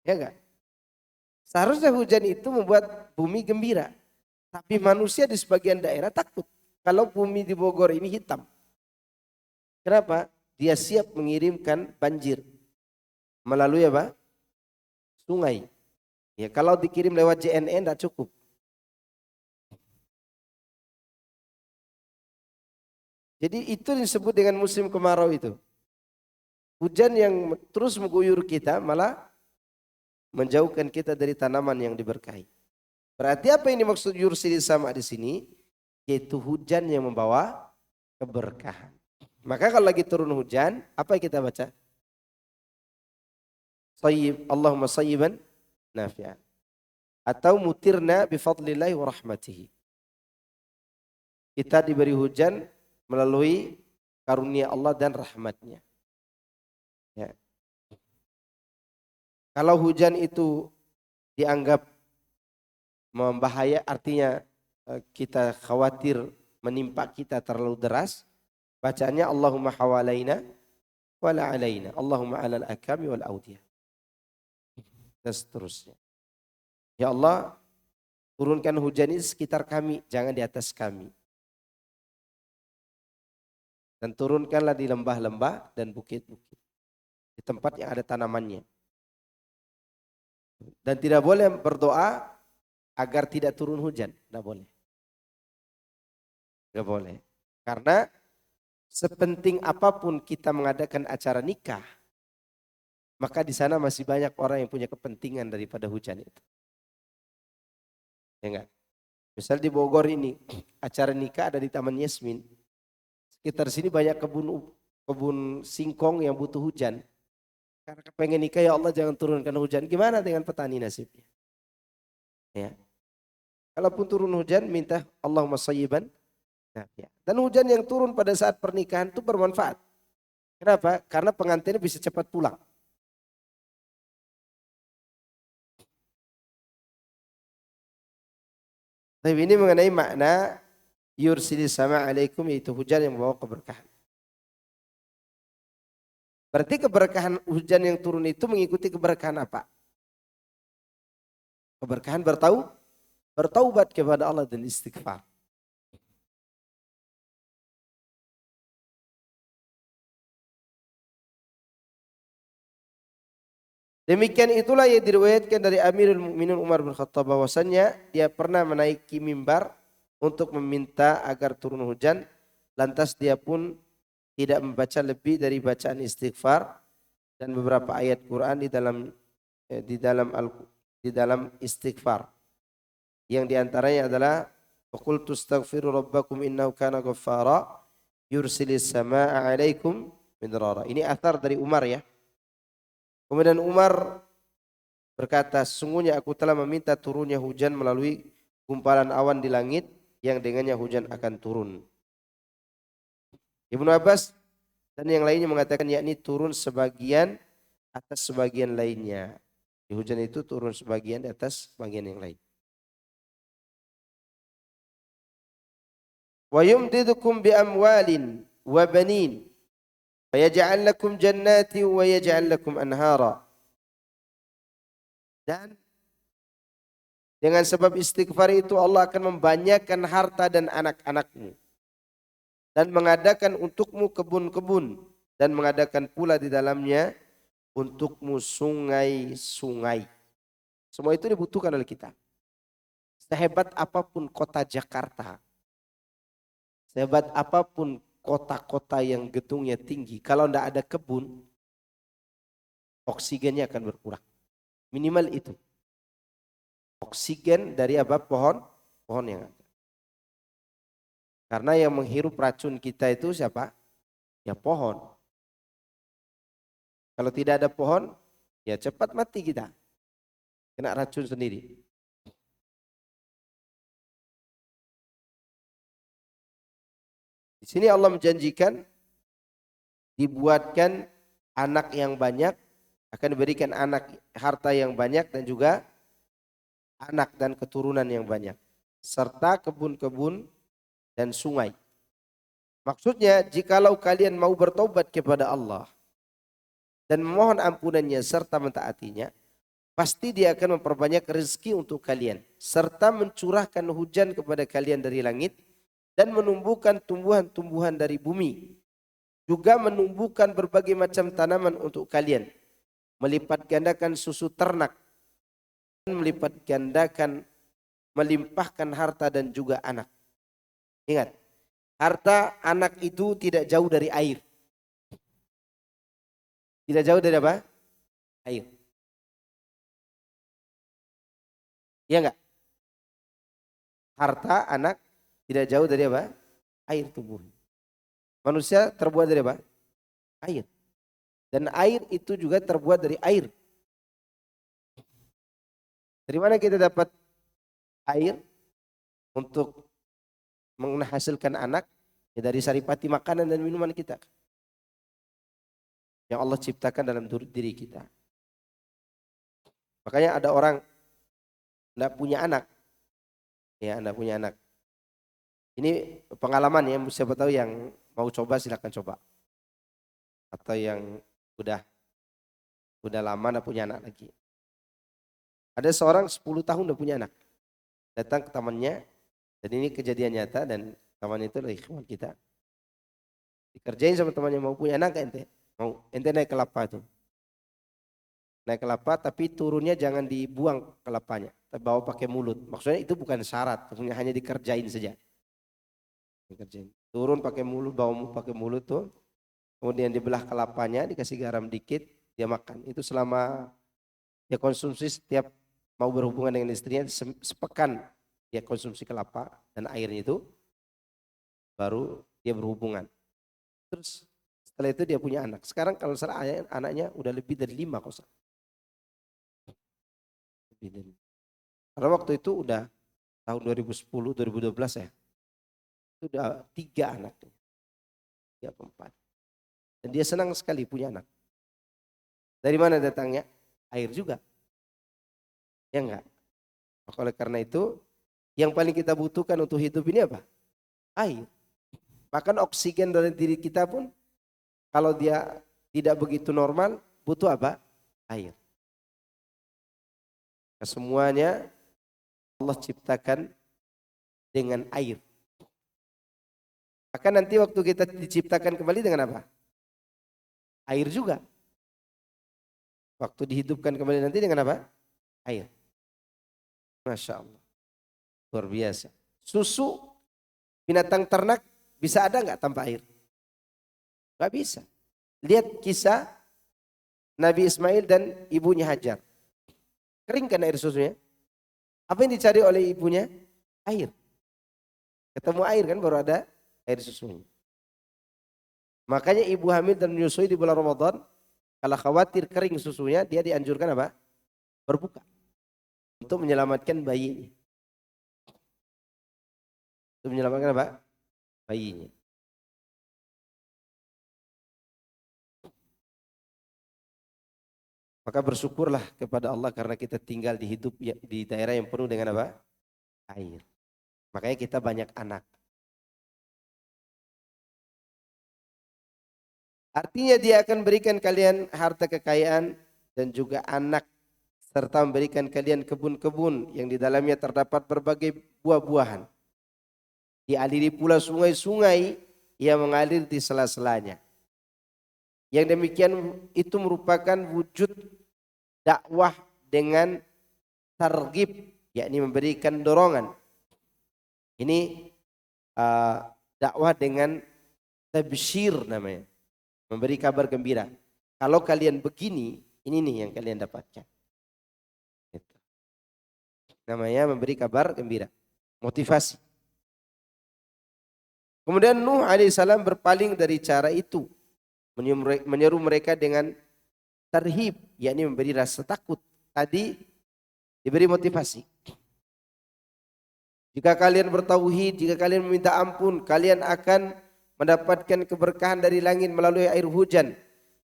Ya enggak? Seharusnya hujan itu membuat bumi gembira. Tapi manusia di sebagian daerah takut. Kalau bumi di Bogor ini hitam. Kenapa? Dia siap mengirimkan banjir. Melalui apa? Sungai. Ya, kalau dikirim lewat JNE tidak cukup. Jadi itu disebut dengan musim kemarau itu. Hujan yang terus mengguyur kita malah menjauhkan kita dari tanaman yang diberkahi. Berarti apa yang dimaksud yursil sama di sini? Yaitu hujan yang membawa keberkahan. Maka kalau lagi turun hujan, apa yang kita baca? Sayyib, Allahumma sayyiban nafi'an. Atau mutirna bifadlillahi wa rahmatihi. Kita diberi hujan melalui karunia Allah dan rahmatnya. Ya. Kalau hujan itu dianggap membahaya, artinya kita khawatir menimpa kita terlalu deras, bacanya Allahumma hawalaina wala alaina, Allahumma alal akami wal audiyah. Dan seterusnya. Ya Allah, turunkan hujan ini sekitar kami, jangan di atas kami. Dan turunkanlah di lembah-lembah dan bukit-bukit. Di tempat yang ada tanamannya. Dan tidak boleh berdoa agar tidak turun hujan. Tidak boleh. Tidak boleh. Karena sepenting apapun kita mengadakan acara nikah, maka di sana masih banyak orang yang punya kepentingan daripada hujan itu. Ya enggak? Misal di Bogor ini, acara nikah ada di Taman Yasmin. Sekitar sini banyak kebun singkong yang butuh hujan. Karena pengen nikah, ya Allah jangan turunkan hujan. Gimana dengan petani nasibnya? Ya. Kalaupun turun hujan, minta Allahumma sayyiban nafi'an. Dan hujan yang turun pada saat pernikahan itu bermanfaat. Kenapa? Karena pengantinnya bisa cepat pulang. Tapi ini mengenai makna yursilis sama alaikum, yaitu hujan yang membawa keberkahan. Berarti keberkahan hujan yang turun itu mengikuti keberkahan apa? Keberkahan bertaubat kepada Allah dan istighfar. Demikian itulah yang diriwayatkan dari Amirul Mukminin Umar bin Khattab, bahwasannya dia pernah menaiki mimbar untuk meminta agar turun hujan, lantas dia pun tidak membaca lebih dari bacaan istighfar dan beberapa ayat Quran di dalam istighfar. Yang diantaranya adalah qultu astaghfiru rabbakum innahu kana ghaffara yursilis samaa'a 'alaikum midrara. Ini athar dari Umar ya. Kemudian Umar berkata, sesungguhnya aku telah meminta turunnya hujan melalui gumpalan awan di langit yang dengannya hujan akan turun. Ibnu Abbas dan yang lainnya mengatakan yakni turun sebagian atas sebagian lainnya. Di hujan itu turun sebagian di atas sebagian yang lain. Wa yumdidukum bi amwalin wa banin wa yaj'al lakum jannati wa yaj'al lakum anhara. Dan dengan sebab istighfar itu Allah akan membanyakkan harta dan anak-anakmu dan mengadakan untukmu kebun-kebun dan mengadakan pula di dalamnya untukmu sungai-sungai. Semua itu dibutuhkan oleh kita. Sehebat apapun kota Jakarta, sehebat apapun kota-kota yang gedungnya tinggi, kalau tidak ada kebun, oksigennya akan berkurang. Minimal itu. Oksigen dari apa? Pohon yang ada. Karena yang menghirup racun kita itu siapa? Ya pohon. Kalau tidak ada pohon, ya cepat mati kita. Kena racun sendiri. Di sini Allah menjanjikan dibuatkan anak yang banyak, akan diberikan anak harta yang banyak dan juga anak dan keturunan yang banyak. Serta kebun-kebun dan sungai. Maksudnya jikalau kalian mau bertobat kepada Allah dan memohon ampunannya serta mentaatinya, pasti dia akan memperbanyak rezeki untuk kalian. Serta mencurahkan hujan kepada kalian dari langit dan menumbuhkan tumbuhan-tumbuhan dari bumi. Juga menumbuhkan berbagai macam tanaman untuk kalian. Melipat gandakan susu ternak. Dan melipat gandakan, melimpahkan harta dan juga anak. Ingat, harta anak itu tidak jauh dari air. Tidak jauh dari apa? Air. Ya enggak? Harta anak tidak jauh dari apa? Air tubuh. Manusia terbuat dari apa? Air. Dan air itu juga terbuat dari air. Dari mana kita dapat air untuk menghasilkan anak? Ya dari saripati makanan dan minuman kita. Yang Allah ciptakan dalam diri kita. Makanya ada orang tidak punya anak. Ya, tidak punya anak. Ini pengalaman ya, siapa tahu yang mau coba silakan coba. Atau yang udah lama tidak punya anak lagi. Ada seorang 10 tahun udah punya anak. Datang ke temannya, dan ini kejadian nyata dan teman itu adalah ikhwan kita. Dikerjain sama temannya, mau punya anak ente? Mau, ente naik kelapa itu. Naik kelapa tapi turunnya jangan dibuang kelapanya, tapi bawa pakai mulut. Maksudnya itu bukan syarat, hanya dikerjain saja. Dikerjain. Turun pakai mulut, bawa pakai mulut tuh. Kemudian dibelah kelapanya, dikasih garam dikit, dia makan. Itu selama dia konsumsi setiap mau berhubungan dengan istrinya sepekan dia konsumsi kelapa dan airnya itu baru dia berhubungan. Terus setelah itu dia punya anak. Sekarang kalau salah anaknya udah lebih dari 5 kok. Karena waktu itu udah tahun 2010, 2012 ya. Itu udah 3 anak. 3 atau 4. Dan dia senang sekali punya anak. Dari mana datangnya? Air juga. Ya enggak? Oleh karena itu, yang paling kita butuhkan untuk hidup ini apa? Air. Bahkan oksigen dari diri kita pun, kalau dia tidak begitu normal, butuh apa? Air. Semuanya Allah ciptakan dengan air. Maka nanti waktu kita diciptakan kembali dengan apa? Air juga. Waktu dihidupkan kembali nanti dengan apa? Air. Masya Allah. Luar biasa. Susu binatang ternak bisa ada nggak tanpa air? Nggak bisa. Lihat kisah Nabi Ismail dan ibunya Hajar. Kering kan air susunya? Apa yang dicari oleh ibunya? Air. Ketemu air kan baru ada air susunya. Makanya ibu hamil dan menyusui di bulan Ramadan, kalau khawatir kering susunya, dia dianjurkan apa? Berbuka. Untuk menyelamatkan bayinya. Untuk menyelamatkan apa? Bayinya. Maka bersyukurlah kepada Allah karena kita tinggal di daerah yang penuh dengan apa? Air. Makanya kita banyak anak. Artinya dia akan berikan kalian harta kekayaan dan juga anak serta memberikan kalian kebun-kebun yang di dalamnya terdapat berbagai buah-buahan. Dialiri pula sungai-sungai yang mengalir di sela-selanya. Yang demikian itu merupakan wujud dakwah dengan targhib, yakni memberikan dorongan. Ini dakwah dengan tabsyir namanya. Memberi kabar gembira. Kalau kalian begini, ini nih yang kalian dapatkan. Gitu. Namanya memberi kabar gembira. Motivasi. Kemudian Nuh alaihissalam berpaling dari cara itu. Menyeru mereka dengan tarhib, yakni memberi rasa takut. Tadi diberi motivasi. Jika kalian bertauhid, jika kalian meminta ampun, kalian akan mendapatkan keberkahan dari langit melalui air hujan.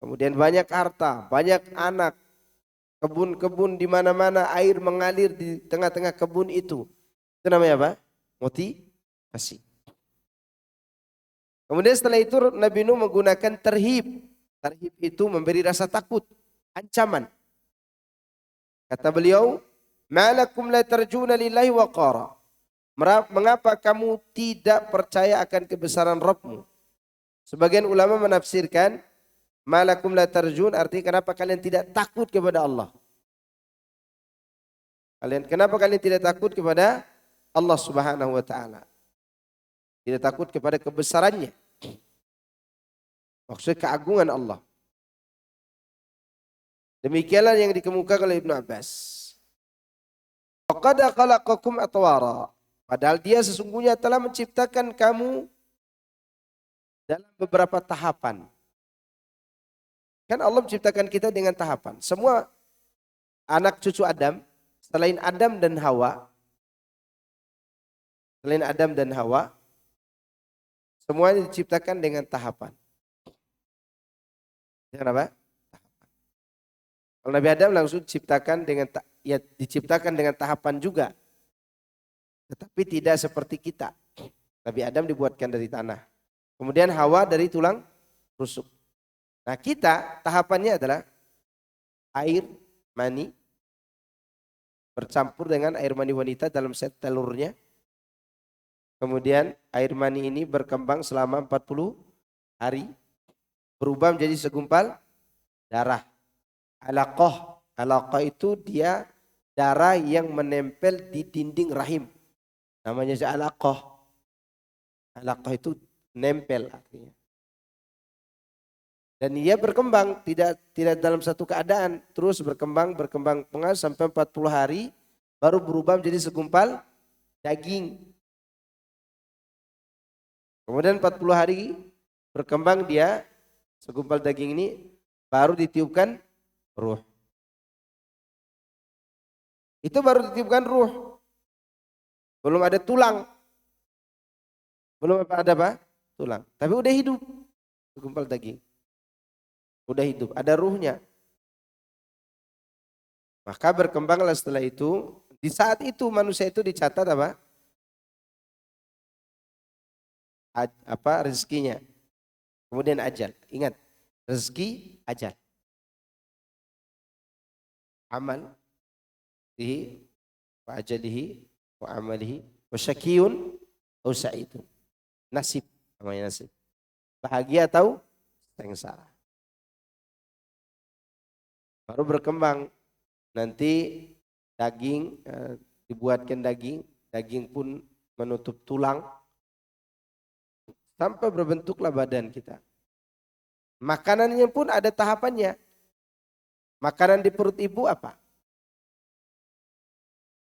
Kemudian banyak harta, banyak anak, kebun-kebun di mana-mana, air mengalir di tengah-tengah kebun itu. Itu namanya apa? Motivasi. Kemudian setelah itu Nabi Nuh menggunakan terhib. Terhib itu memberi rasa takut, ancaman. Kata beliau, "Ma lakum la tarjuna lillahi waqara." Mengapa kamu tidak percaya akan kebesaran Rabbmu? Sebagian ulama menafsirkan, malakum la tarjun, artinya kenapa kalian tidak takut kepada Allah? Kenapa kalian tidak takut kepada Allah Subhanahu wa taala? Tidak takut kepada kebesarannya. Maksudnya keagungan Allah. Demikianlah yang dikemukakan oleh Ibnu Abbas. Qad khalaqakum atwara. Padahal dia sesungguhnya telah menciptakan kamu dalam beberapa tahapan. Kan Allah menciptakan kita dengan tahapan. Semua anak cucu Adam, selain Adam dan Hawa, semuanya diciptakan dengan tahapan. Dengan apa? Tahapan. Kalau Nabi Adam langsung diciptakan dengan tahapan juga. Tetapi tidak seperti kita. Nabi Adam dibuatkan dari tanah. Kemudian Hawa dari tulang rusuk. Nah kita tahapannya adalah air mani bercampur dengan air mani wanita dalam set telurnya. Kemudian air mani ini berkembang selama 40 hari. Berubah menjadi segumpal darah. Alaqah. Alaqah itu dia darah yang menempel di dinding rahim. Namanya alaqah. Alaqah itu nempel artinya. Dan ia berkembang tidak dalam satu keadaan, terus berkembang sampai 40 hari baru berubah menjadi segumpal daging. Kemudian 40 hari berkembang dia segumpal daging ini baru ditiupkan ruh. Itu baru ditiupkan ruh. Belum ada tulang. Belum ada apa? Tulang. Tapi udah hidup. Segumpal daging. Udah hidup. Ada ruhnya. Maka berkembanglah setelah itu. Di saat itu manusia itu dicatat apa? Rezekinya. Kemudian ajal. Ingat. Rezeki, ajal. Amal. Wa ajalihi. Wa amalihi. Wa syakiyun. Wa sa'idun. Nasib. Namanya nasib. Bahagia atau sengsara. Baru berkembang. Nanti daging. Dibuatkan daging. Daging pun menutup tulang. Sampai berbentuklah badan kita. Makanannya pun ada tahapannya. Makanan di perut ibu apa?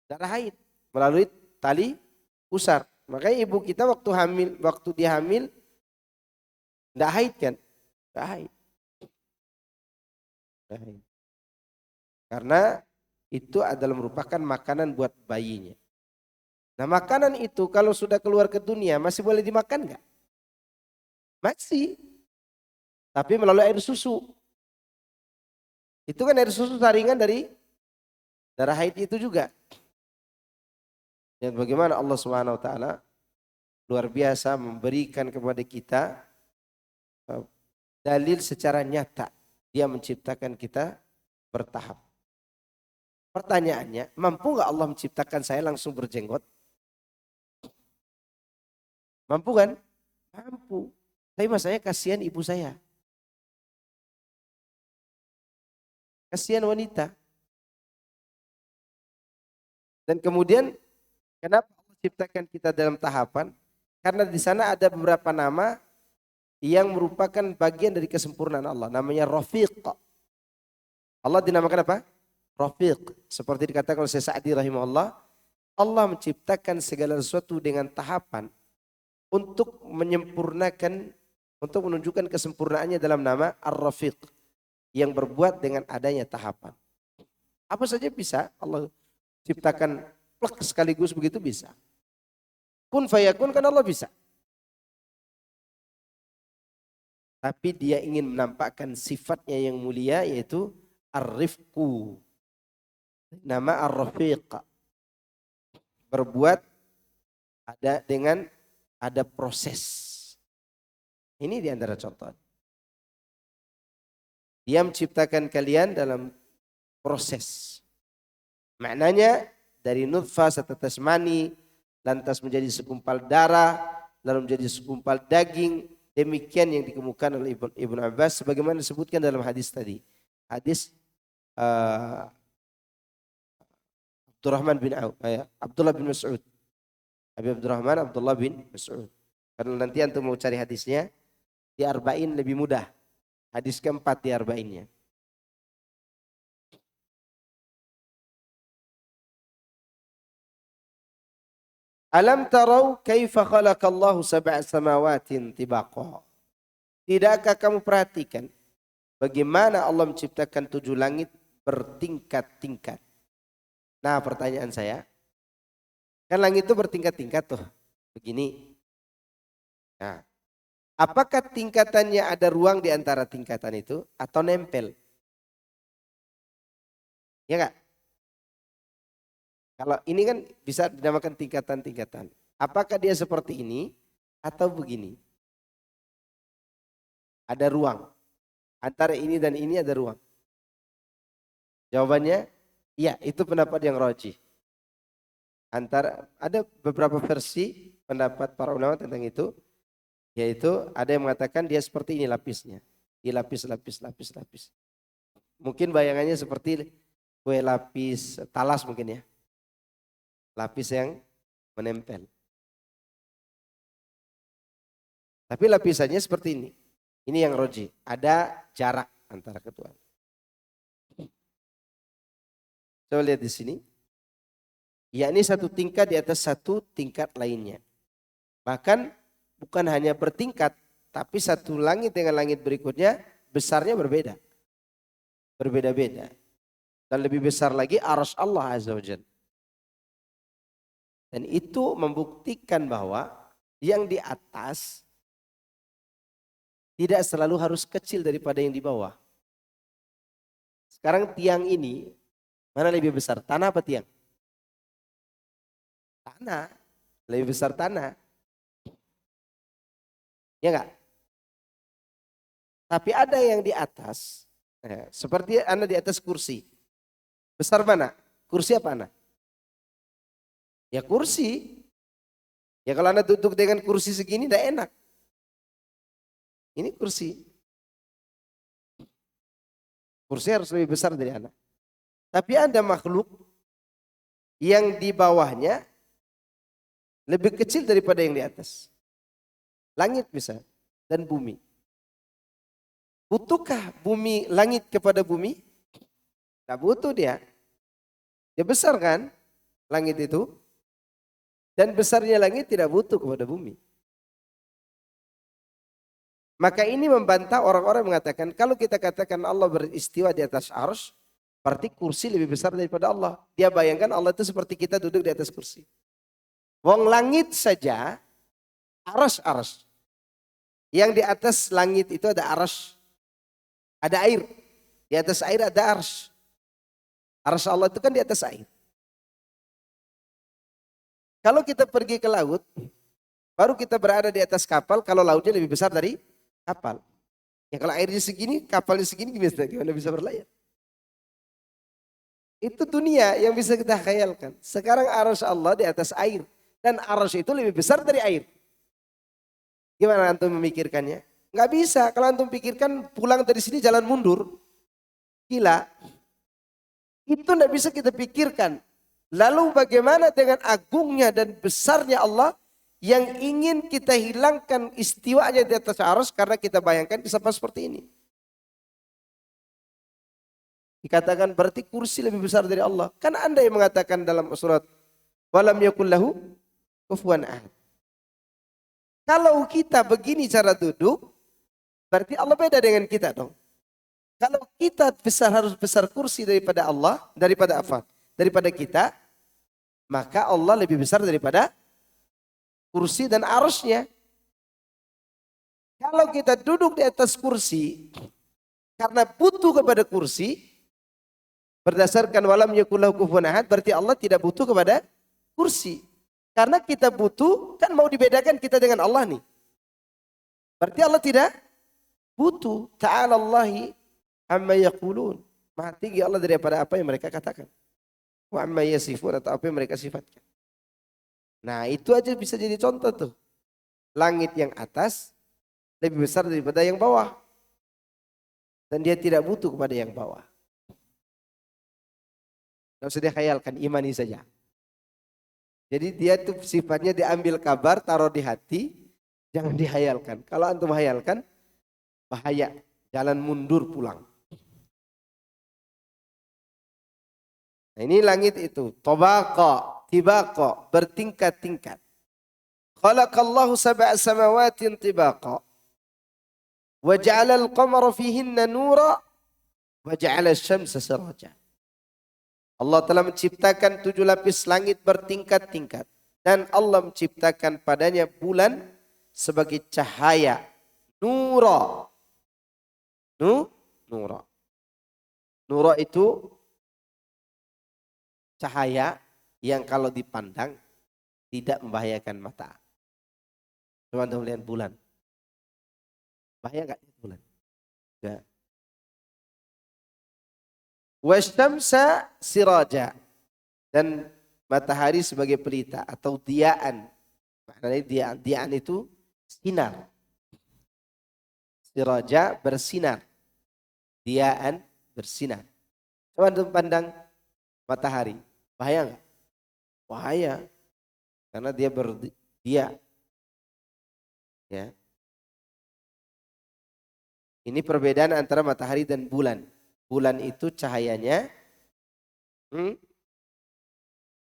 darah haid melalui tali pusar. Makanya ibu kita waktu dia hamil enggak haid kan? Enggak haid. Enggak haid. Karena itu adalah merupakan makanan buat bayinya. Nah, makanan itu kalau sudah keluar ke dunia masih boleh dimakan enggak? Masih. Tapi melalui air susu. Itu kan air susu saringan dari darah haid itu juga. Dan bagaimana Allah Subhanahu wa taala luar biasa memberikan kepada kita dalil secara nyata. Dia menciptakan kita bertahap. Pertanyaannya, mampu nggak Allah menciptakan saya langsung berjenggot? Mampu kan? Mampu. Tapi masalahnya kasihan ibu saya. Kasihan wanita. Dan kemudian kenapa Allah ciptakan kita dalam tahapan? Karena di sana ada beberapa nama yang merupakan bagian dari kesempurnaan Allah. Namanya Rafiq. Allah dinamakan apa? Rafiq. Seperti dikatakan oleh Sa'di rahimahullah. Allah menciptakan segala sesuatu dengan tahapan untuk menyempurnakan, untuk menunjukkan kesempurnaannya dalam nama Ar-Rafiq. Yang berbuat dengan adanya tahapan. Apa saja bisa Allah ciptakan plek sekaligus begitu bisa. Kun fayakun kan Allah bisa. Tapi dia ingin menampakkan sifatnya yang mulia yaitu Ar-Rifqu. Nama Ar-Rafiq. Berbuat ada proses. Ini di antara contoh. Dia menciptakan kalian dalam proses. Maknanya dari nutfah setetes mani, lantas menjadi segumpal darah, lalu menjadi segumpal daging. Demikian yang dikemukakan oleh Ibnu Abbas sebagaimana disebutkan dalam hadis tadi. Hadis Abdullah bin Mas'ud. Abi Abdurrahman Abdullah bin Mas'ud. Karena nanti antum mau cari hadisnya di Arba'in lebih mudah. Hadis keempat di Arba'innya. Alam tarau kaifa khalaqallahu sab'a samawatin tibaqa. Tidakkah kamu perhatikan bagaimana Allah menciptakan 7 langit bertingkat-tingkat? Nah, pertanyaan saya, kan langit itu bertingkat-tingkat tuh. Begini. Nah, apakah tingkatannya ada ruang di antara tingkatan itu atau nempel? Ya enggak? Kalau ini kan bisa dinamakan tingkatan-tingkatan. Apakah dia seperti ini atau begini? Ada ruang. Antara ini dan ini ada ruang. Jawabannya, iya, itu pendapat yang rajih. Ada beberapa versi pendapat para ulama tentang itu, yaitu ada yang mengatakan dia seperti ini lapisnya. Dilapis. Mungkin bayangannya seperti kue lapis talas mungkin ya. Lapis yang menempel. Tapi lapisannya seperti ini. Ini yang roji. Ada jarak antara keduanya. Coba lihat di sini. Yakni satu tingkat di atas satu tingkat lainnya. Bahkan bukan hanya bertingkat. Tapi satu langit dengan langit berikutnya besarnya berbeda. Berbeda-beda. Dan lebih besar lagi arsy Allah Azza wa Jalla. Dan itu membuktikan bahwa yang di atas tidak selalu harus kecil daripada yang di bawah. Sekarang tiang ini, mana lebih besar? Tanah apa tiang? Tanah. Lebih besar tanah. Ya enggak? Tapi ada yang di atas, seperti Anda di atas kursi. Besar mana? Kursi apa Anda? Ya kursi. Ya kalau Anda duduk dengan kursi segini tidak enak. Ini kursi. Kursi harus lebih besar dari Anda. Tapi ada makhluk yang di bawahnya lebih kecil daripada yang di atas. Langit bisa dan bumi. Butuhkah bumi langit kepada bumi? Tak butuh dia. Dia besar kan? langit itu. Dan besarnya langit tidak butuh kepada bumi. Maka ini membantah orang-orang yang mengatakan kalau kita katakan Allah beristiwa di atas arsy, berarti kursi lebih besar daripada Allah. Dia bayangkan Allah itu seperti kita duduk di atas kursi. Wong langit saja arsy. Yang di atas langit itu ada arsy. Ada air. Di atas air ada arsy. Arsy Allah itu kan di atas air. Kalau kita pergi ke laut, baru kita berada di atas kapal kalau lautnya lebih besar dari kapal. Ya kalau airnya segini, kapalnya segini gimana bisa berlayar? Itu dunia yang bisa kita khayalkan. Sekarang arsy Allah di atas air. Dan arsy itu lebih besar dari air. Gimana antum memikirkannya? Nggak bisa. Kalau antum pikirkan pulang dari sini jalan mundur. Gila. Itu nggak bisa kita pikirkan. Lalu bagaimana dengan agungnya dan besarnya Allah yang ingin kita hilangkan istiwanya di atas arsy karena kita bayangkan sama seperti ini. Dikatakan berarti kursi lebih besar dari Allah. Kan Anda yang mengatakan dalam surat walam yakul lahu kufuwan ahad. Kalau kita begini cara duduk, berarti Allah beda dengan kita dong. Kalau kita harus besar kursi daripada Allah, daripada apa? Daripada kita, maka Allah lebih besar daripada kursi dan arsy-Nya. Kalau kita duduk di atas kursi, karena butuh kepada kursi, berdasarkan walam yakul lahu kufuwan ahad, berarti Allah tidak butuh kepada kursi. Karena kita butuh, kan mau dibedakan kita dengan Allah nih. Berarti Allah tidak butuh. Ta'ala Allahi amma yaqulun. Maha tinggi Allah daripada apa yang mereka katakan. Wa amma yasifun, atau apa yang mereka sifatkan. Nah itu aja bisa jadi contoh tuh. Langit yang atas lebih besar daripada yang bawah. Dan dia tidak butuh kepada yang bawah. Tidak usah dikhayalkan, imani saja. Jadi dia itu sifatnya diambil kabar, taruh di hati, jangan dihayalkan. Kalau antum hayalkan, bahaya, jalan mundur pulang. Nah, ini langit itu, tobaqa, tibaqa, bertingkat-tingkat. Khalaqallahu sab'a samawatin tibaqa. Wa ja'ala al-qamara fihinna nura, wa ja'ala asy-syamsa siraja. Allah telah menciptakan 7 lapis langit bertingkat-tingkat. Dan Allah menciptakan padanya bulan sebagai cahaya. Nura. Nura. Nura itu cahaya yang kalau dipandang tidak membahayakan mata. Coba anda melihat bulan. Bahaya enggak bulan? Enggak. Wasyamsa siraja, dan matahari sebagai pelita atau diaan. Maknanya diaan itu sinar. Siraja bersinar. Diaan bersinar. Coba untuk pandang matahari. Bahaya enggak? Bahaya. Karena dia berdia. Ya. Ini perbedaan antara matahari dan bulan. Bulan itu cahayanya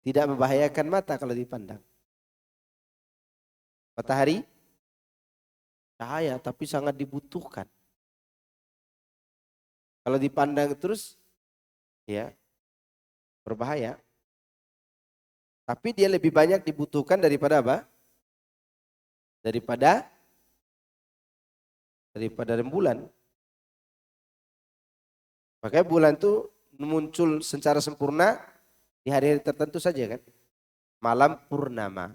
tidak membahayakan mata kalau dipandang. Matahari cahaya tapi sangat dibutuhkan. Kalau dipandang terus ya berbahaya. Tapi dia lebih banyak dibutuhkan daripada apa? Daripada rembulan. Makanya bulan itu muncul secara sempurna di hari-hari tertentu saja kan. Malam purnama.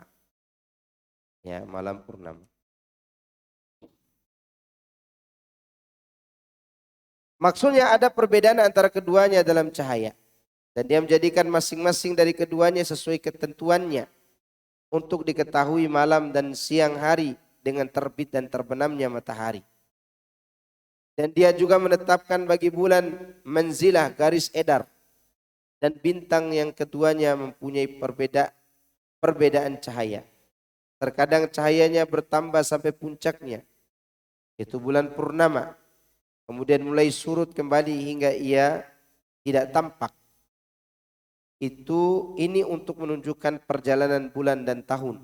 Ya, malam purnama. Maksudnya ada perbedaan antara keduanya dalam cahaya. Dan dia menjadikan masing-masing dari keduanya sesuai ketentuannya. Untuk diketahui malam dan siang hari dengan terbit dan terbenamnya matahari. Dan dia juga menetapkan bagi bulan manzilah, garis edar. Dan bintang yang keduanya mempunyai perbedaan cahaya. Terkadang cahayanya bertambah sampai puncaknya. Itu bulan purnama. Kemudian kemudian mulai surut kembali hingga ia tidak tampak. ini untuk menunjukkan perjalanan bulan dan tahun.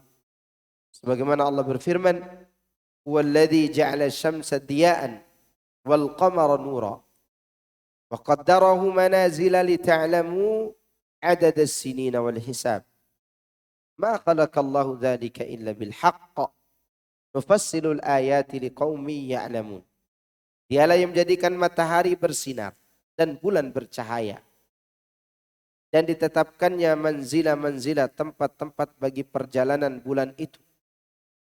Sebagaimana Allah berfirman, "Walladzi ja'ala asy-syamsa diya'an wal qamara nura wa qaddarahu manazila lita'lamu 'adada as-sinina wal hisab. Ma khalaqallahu dzalika illa bil haqq. Nufassilul ayati liqaumin ya'lamun." Dialah yang menjadikan matahari bersinar dan bulan bercahaya, dan ditetapkannya manzila-manzila, tempat-tempat bagi perjalanan bulan itu,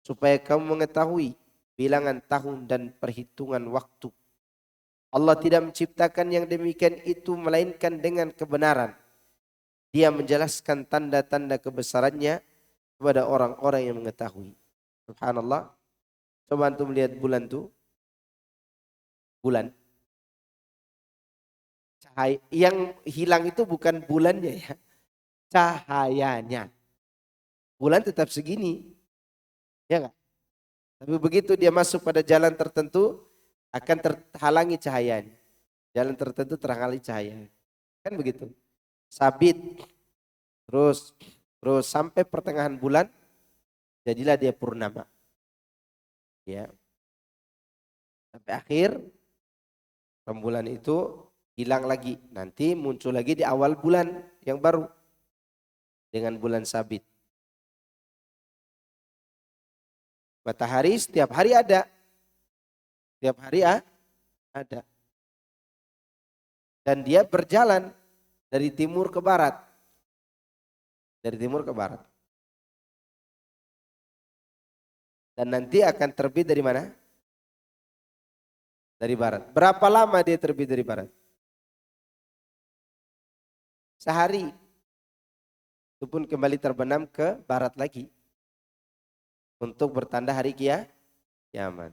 supaya kamu mengetahui bilangan tahun dan perhitungan waktu. Allah tidak menciptakan yang demikian itu melainkan dengan kebenaran. Dia menjelaskan tanda-tanda kebesarannya kepada orang-orang yang mengetahui. Subhanallah. Coba antum lihat bulan tuh. Bulan. Cahaya yang hilang itu bukan bulannya ya. Cahayanya. Bulan tetap segini. Ya enggak? Tapi begitu dia masuk pada jalan tertentu, akan terhalangi cahayanya. Jalan tertentu terhalangi cahaya. Kan begitu. Sabit. Terus sampai pertengahan bulan, jadilah dia purnama. Ya. Sampai akhir rembulan itu hilang lagi. Nanti muncul lagi di awal bulan yang baru. Dengan bulan sabit. Matahari setiap hari ada. Setiap hari ada. Dan dia berjalan dari timur ke barat. Dari timur ke barat. Dan nanti akan terbit dari mana? Dari barat. Berapa lama dia terbit dari barat? Sehari. Itu pun kembali terbenam ke barat lagi. Untuk bertanda hari kiamat.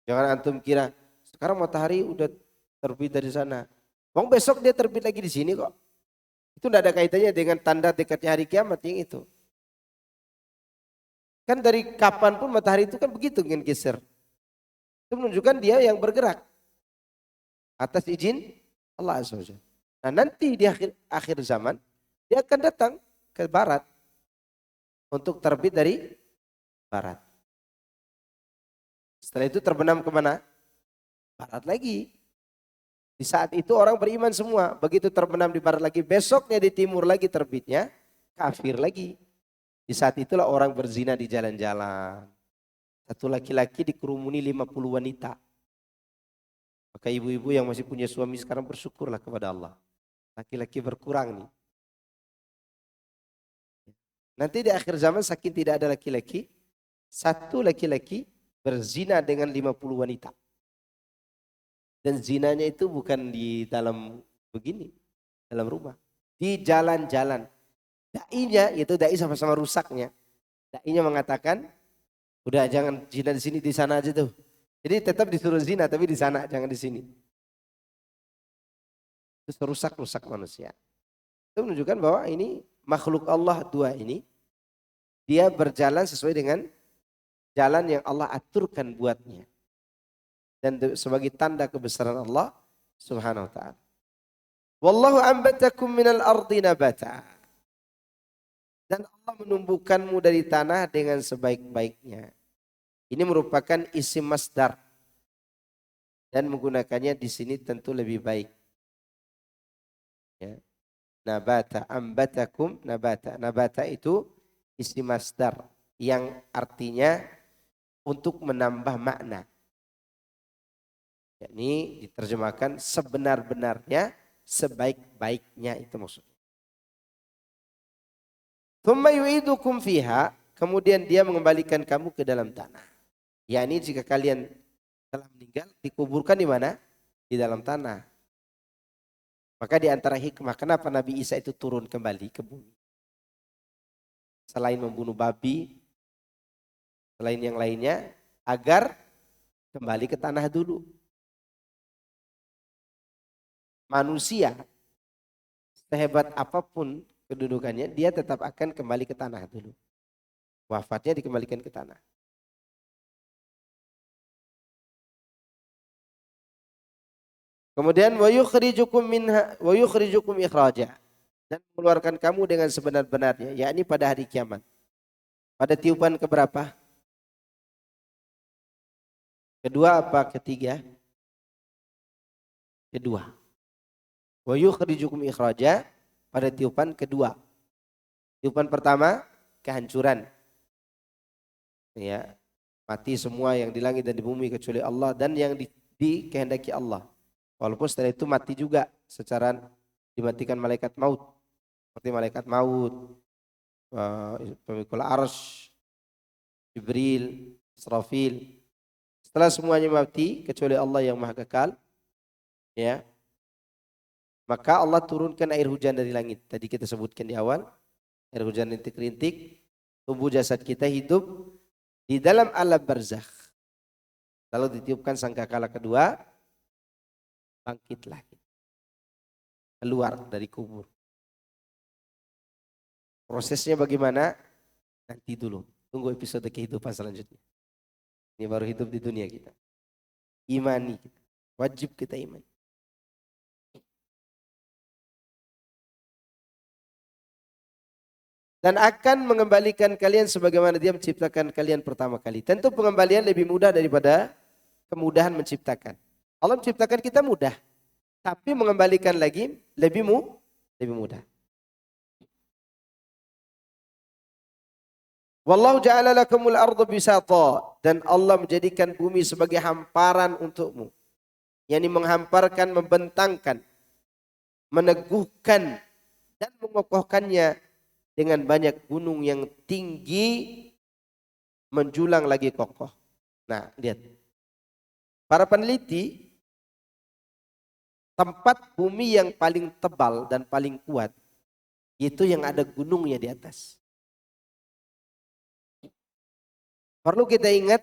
Jangan antum kira, sekarang matahari udah terbit dari sana. Bang besok dia terbit lagi di sini kok. Itu tidak ada kaitannya dengan tanda dekatnya hari kiamat yang itu. Kan dari kapan pun matahari itu kan begitu dengan geser. Itu menunjukkan dia yang bergerak. Atas izin Allah Azza wa Jalla. Nah nanti di akhir zaman, dia akan datang ke barat. Untuk terbit dari barat. Setelah itu terbenam kemana? Barat lagi. Di saat itu orang beriman semua. Begitu terbenam di barat lagi, besoknya di timur lagi terbitnya, kafir lagi. Di saat itulah orang berzina di jalan-jalan. Satu laki-laki dikerumuni 50 wanita. Maka ibu-ibu yang masih punya suami sekarang bersyukurlah kepada Allah. Laki-laki berkurang nih. Nanti di akhir zaman saking tidak ada laki-laki, satu laki-laki berzina dengan 50 wanita. Dan zinanya itu bukan di dalam begini, dalam rumah. Di jalan-jalan. Da'inya, itu da'i sama-sama rusaknya. Da'inya mengatakan, udah jangan zina di sini, di sana aja tuh. Jadi tetap disuruh zina, tapi di sana, jangan di sini. Terus rusak-rusak manusia. Itu menunjukkan bahwa ini makhluk Allah dua ini, dia berjalan sesuai dengan jalan yang Allah aturkan buatnya. Dan sebagai tanda kebesaran Allah subhanahu wa ta'ala. Wallahu ambatakum minal ardi nabata. Dan Allah menumbuhkanmu dari tanah dengan sebaik-baiknya. Ini merupakan isim masdar. Dan menggunakannya di sini tentu lebih baik. Ya. Nabata, ambatakum nabata. Nabata itu isim masdar yang artinya untuk menambah makna. Ini diterjemahkan sebenar-benarnya, sebaik-baiknya, itu maksudnya. Tsumma yu'idukum fiha, kemudian dia mengembalikan kamu ke dalam tanah. Yani jika kalian telah meninggal, dikuburkan di mana? Di dalam tanah. Maka di antara hikmah kenapa Nabi Isa itu turun kembali ke bumi. Selain membunuh babi, selain yang lainnya, agar kembali ke tanah dulu. Manusia sehebat apapun kedudukannya, dia tetap akan kembali ke tanah dulu. Wafatnya dikembalikan ke tanah. Kemudian wa yukhrijukum minha wa yukhrijukum ikhraja. dan mengeluarkan kamu dengan sebenar-benarnya, yakni pada hari kiamat. Pada tiupan keberapa? Kedua apa ketiga? Kedua. Wa yukhrijukum ikhraja, pada tiupan kedua. Tiupan pertama kehancuran. Ya, mati semua yang di langit dan di bumi kecuali Allah dan yang dikehendaki Allah. Walaupun setelah itu mati juga secara dimatikan malaikat maut. Seperti malaikat maut, pemikul arsy, Jibril, Israfil. Setelah semuanya mati kecuali Allah yang Maha Kekal, ya, maka Allah turunkan air hujan dari langit. Tadi kita sebutkan di awal, air hujan rintik-rintik, tubuh jasad kita hidup di dalam alam barzakh. Lalu ditiupkan sangkakala kedua, bangkit lagi, keluar dari kubur. Prosesnya bagaimana? Nanti dulu. Tunggu episode kehidupan selanjutnya. Ini baru hidup di dunia kita. Imani kita. Wajib kita imani. Dan akan mengembalikan kalian sebagaimana dia menciptakan kalian pertama kali. Tentu pengembalian lebih mudah daripada kemudahan menciptakan. Allah menciptakan kita mudah. Tapi mengembalikan lagi lebih mudah. Wallahu ja'ala lakumul arda bisata, dan Allah menjadikan bumi sebagai hamparan untukmu. yakni menghamparkan, membentangkan, meneguhkan dan mengokohkannya dengan banyak gunung yang tinggi menjulang lagi kokoh. Nah, lihat. Para peneliti, tempat bumi yang paling tebal dan paling kuat itu yang ada gunungnya di atas. Perlu kita ingat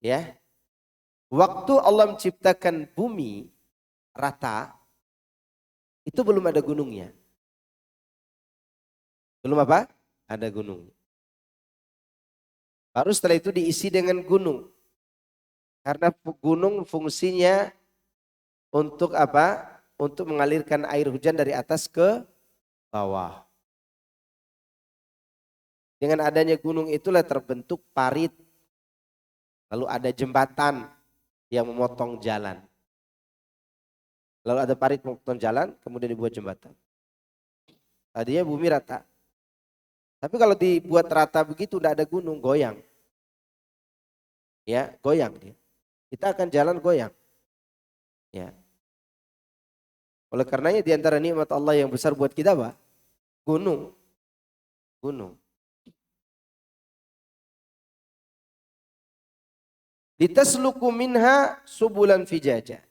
ya, waktu Allah menciptakan bumi rata, itu belum ada gunungnya. Belum apa? Ada gunung. Baru setelah itu diisi dengan gunung. Karena gunung fungsinya untuk apa? Untuk mengalirkan air hujan dari atas ke bawah. Dengan adanya gunung itulah terbentuk parit. Lalu ada jembatan yang memotong jalan. Lalu ada parit memotong jalan, kemudian dibuat jembatan. Tadinya bumi rata. Tapi kalau dibuat rata begitu tidak ada gunung, goyang. Ya, goyang dia. Kita akan jalan goyang. Ya. Oleh karenanya di antara nikmat Allah yang besar buat kita apa? Gunung. Gunung. Litasluku minha subulan fijaja.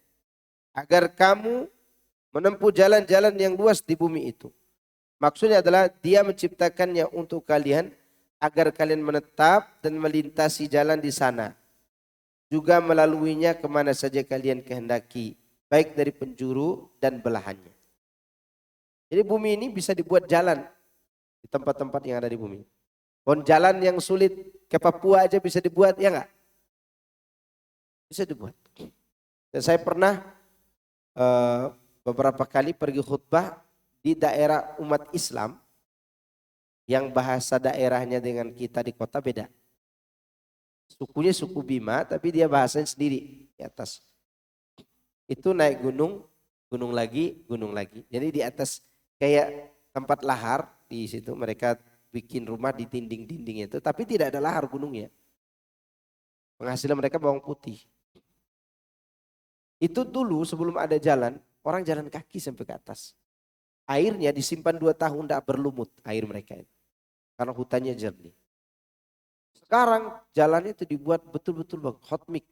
Agar kamu menempuh jalan-jalan yang luas di bumi itu. Maksudnya adalah dia menciptakannya untuk kalian agar kalian menetap dan melintasi jalan di sana. Juga melaluinya kemana saja kalian kehendaki. Baik dari penjuru dan belahannya. Jadi bumi ini bisa dibuat jalan di tempat-tempat yang ada di bumi. Pun jalan yang sulit ke Papua aja bisa dibuat, ya enggak? Bisa dibuat. Dan saya pernah beberapa kali pergi khutbah di daerah umat Islam yang bahasa daerahnya dengan kita di kota beda. Sukunya suku Bima, tapi dia bahasanya sendiri di atas. Itu naik gunung, gunung lagi, gunung lagi. Jadi di atas kayak tempat lahar di situ mereka bikin rumah di dinding-dinding itu, tapi tidak ada lahar gunungnya. Penghasilan mereka bawang putih. Itu dulu sebelum ada jalan, orang jalan kaki sampai ke atas. Airnya disimpan 2 tahun tidak berlumut air mereka itu. Karena hutannya jernih. Sekarang jalannya itu dibuat betul-betul hot mix.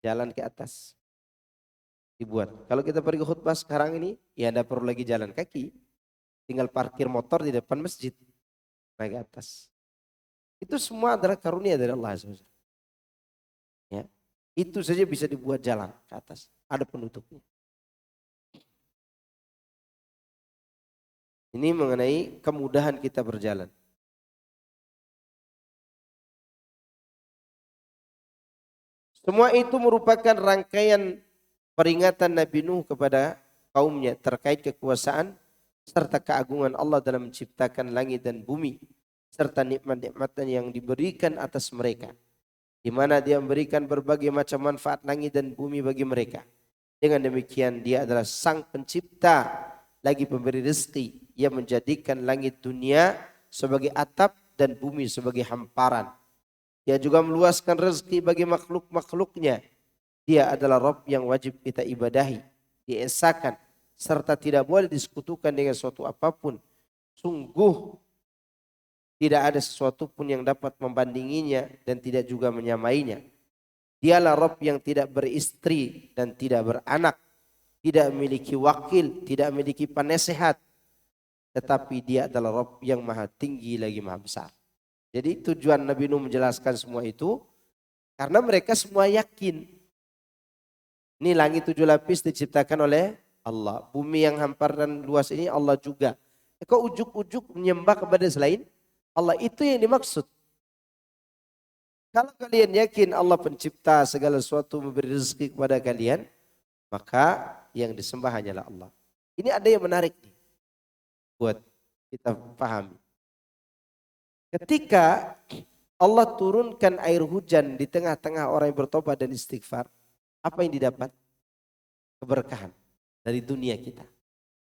Jalan ke atas. Dibuat. Kalau kita pergi khutbah sekarang ini, ya tidak perlu lagi jalan kaki. Tinggal parkir motor di depan masjid. Naik ke atas. Itu semua adalah karunia dari Allah SWT. Ya. Itu saja bisa dibuat jalan ke atas. Ada penutupnya. Ini mengenai kemudahan kita berjalan. Semua itu merupakan rangkaian peringatan Nabi Nuh kepada kaumnya terkait kekuasaan serta keagungan Allah dalam menciptakan langit dan bumi serta nikmat-nikmat yang diberikan atas mereka, di mana Dia memberikan berbagai macam manfaat langit dan bumi bagi mereka. Dengan demikian Dia adalah Sang Pencipta lagi pemberi rezeki yang menjadikan langit dunia sebagai atap dan bumi sebagai hamparan. Dia juga meluaskan rezeki bagi makhluk-makhluknya. Dia adalah Rabb yang wajib kita ibadahi, diesakan, serta tidak boleh disekutukan dengan suatu apapun. Sungguh tidak ada sesuatu pun yang dapat membandinginya dan tidak juga menyamainya. Dialah Rabb yang tidak beristri dan tidak beranak, tidak memiliki wakil, tidak memiliki penasehat, tetapi Dia adalah Rabb yang maha tinggi lagi maha besar. Jadi tujuan Nabi Nuh menjelaskan semua itu karena mereka semua yakin ini langit 7 lapis diciptakan oleh Allah. Bumi yang hampar dan luas ini Allah juga. Kok ujuk-ujuk menyembah kepada selain Allah? Itu yang dimaksud. Kalau kalian yakin Allah pencipta segala sesuatu memberi rezeki kepada kalian, maka yang disembah hanyalah Allah. Ini ada yang menarik nih buat kita pahami. Ketika Allah turunkan air hujan di tengah-tengah orang yang bertobat dan istighfar, apa yang didapat? Keberkahan dari dunia kita.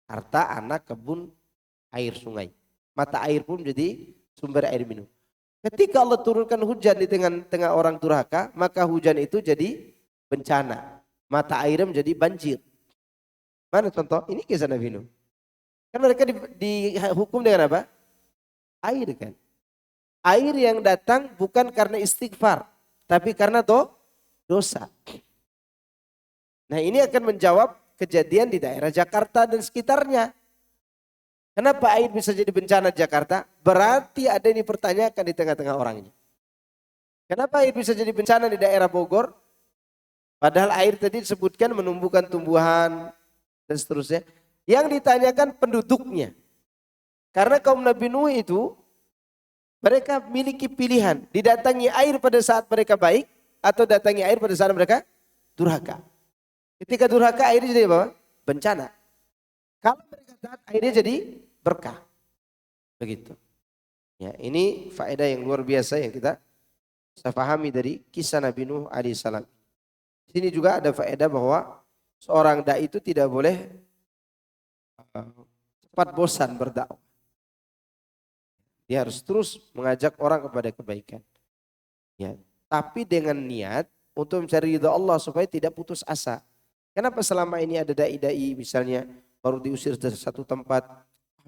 Harta, anak, kebun, air sungai. Mata air pun jadi sumber air minum. Ketika Allah turunkan hujan di tengah-tengah orang durhaka, maka hujan itu jadi bencana. Mata airnya menjadi banjir. Mana contoh? Ini kisah Nabi Nuh. Kan mereka dihukum dengan apa? Air kan. Air yang datang bukan karena istighfar, tapi karena dosa. Nah ini akan menjawab kejadian di daerah Jakarta dan sekitarnya. Kenapa air bisa jadi bencana di Jakarta? Berarti ada yang dipertanyakan di tengah-tengah orangnya. Kenapa air bisa jadi bencana di daerah Bogor? Padahal air tadi disebutkan menumbuhkan tumbuhan dan seterusnya. Yang ditanyakan penduduknya. Karena kaum Nabi Nuh itu mereka memiliki pilihan. Didatangi air pada saat mereka baik atau datangi air pada saat mereka durhaka. Ketika durhaka airnya jadi apa? Bencana. Kalau mereka taat airnya jadi berkah. Begitu. Ya, ini faedah yang luar biasa yang kita bisa pahami dari kisah Nabi Nuh alaihissalam. Di sini juga ada faedah bahwa seorang dai itu tidak boleh cepat bosan berdakwah. Dia harus terus mengajak orang kepada kebaikan. Ya, tapi dengan niat untuk mencari ridha Allah supaya tidak putus asa. Kenapa selama ini ada dai-dai misalnya baru diusir dari satu tempat,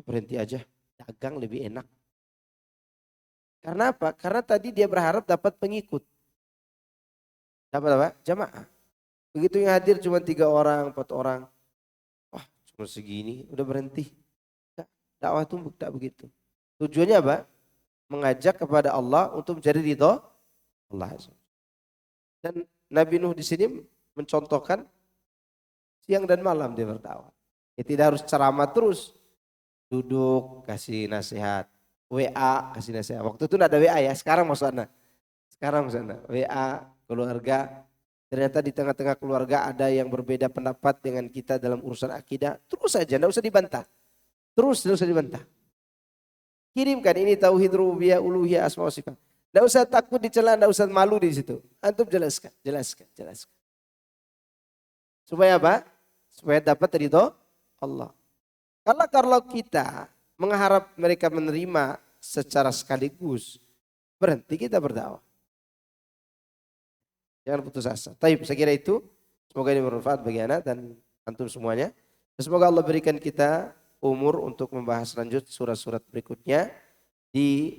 berhenti aja, dagang lebih enak. Karena apa? Karena tadi dia berharap dapat pengikut. Dapat apa? Jamaah. Begitu yang hadir cuma 3 orang, 4 orang. Wah cuma segini, udah berhenti. Dakwah tumbuk tak begitu. Tujuannya apa? Mengajak kepada Allah untuk mencari ridha Allah. Dan Nabi Nuh di sini mencontohkan siang dan malam dia berdakwah. Ya, tidak harus ceramah terus. Duduk kasih nasihat. WA kasih nasihat. Waktu itu tidak ada WA ya. Sekarang maksudnya. Sekarang maksudnya. WA keluarga. Ternyata di tengah-tengah keluarga ada yang berbeda pendapat dengan kita dalam urusan akidah. Terus saja. Tidak usah dibantah. Terus tidak usah dibantah. Kirimkan ini tauhid rububiyah uluhiyah asma wa sifat. Tidak usah takut dicela, tidak usah malu di situ. Antum jelaskan. Supaya apa? Supaya dapat ridho Allah. Kalau kita mengharap mereka menerima secara sekaligus, berhenti kita berdakwah. Jangan putus asa. Taib, saya kira itu. Semoga ini bermanfaat bagi anak dan antum semuanya. Semoga Allah berikan kita umur untuk membahas lanjut surat-surat berikutnya di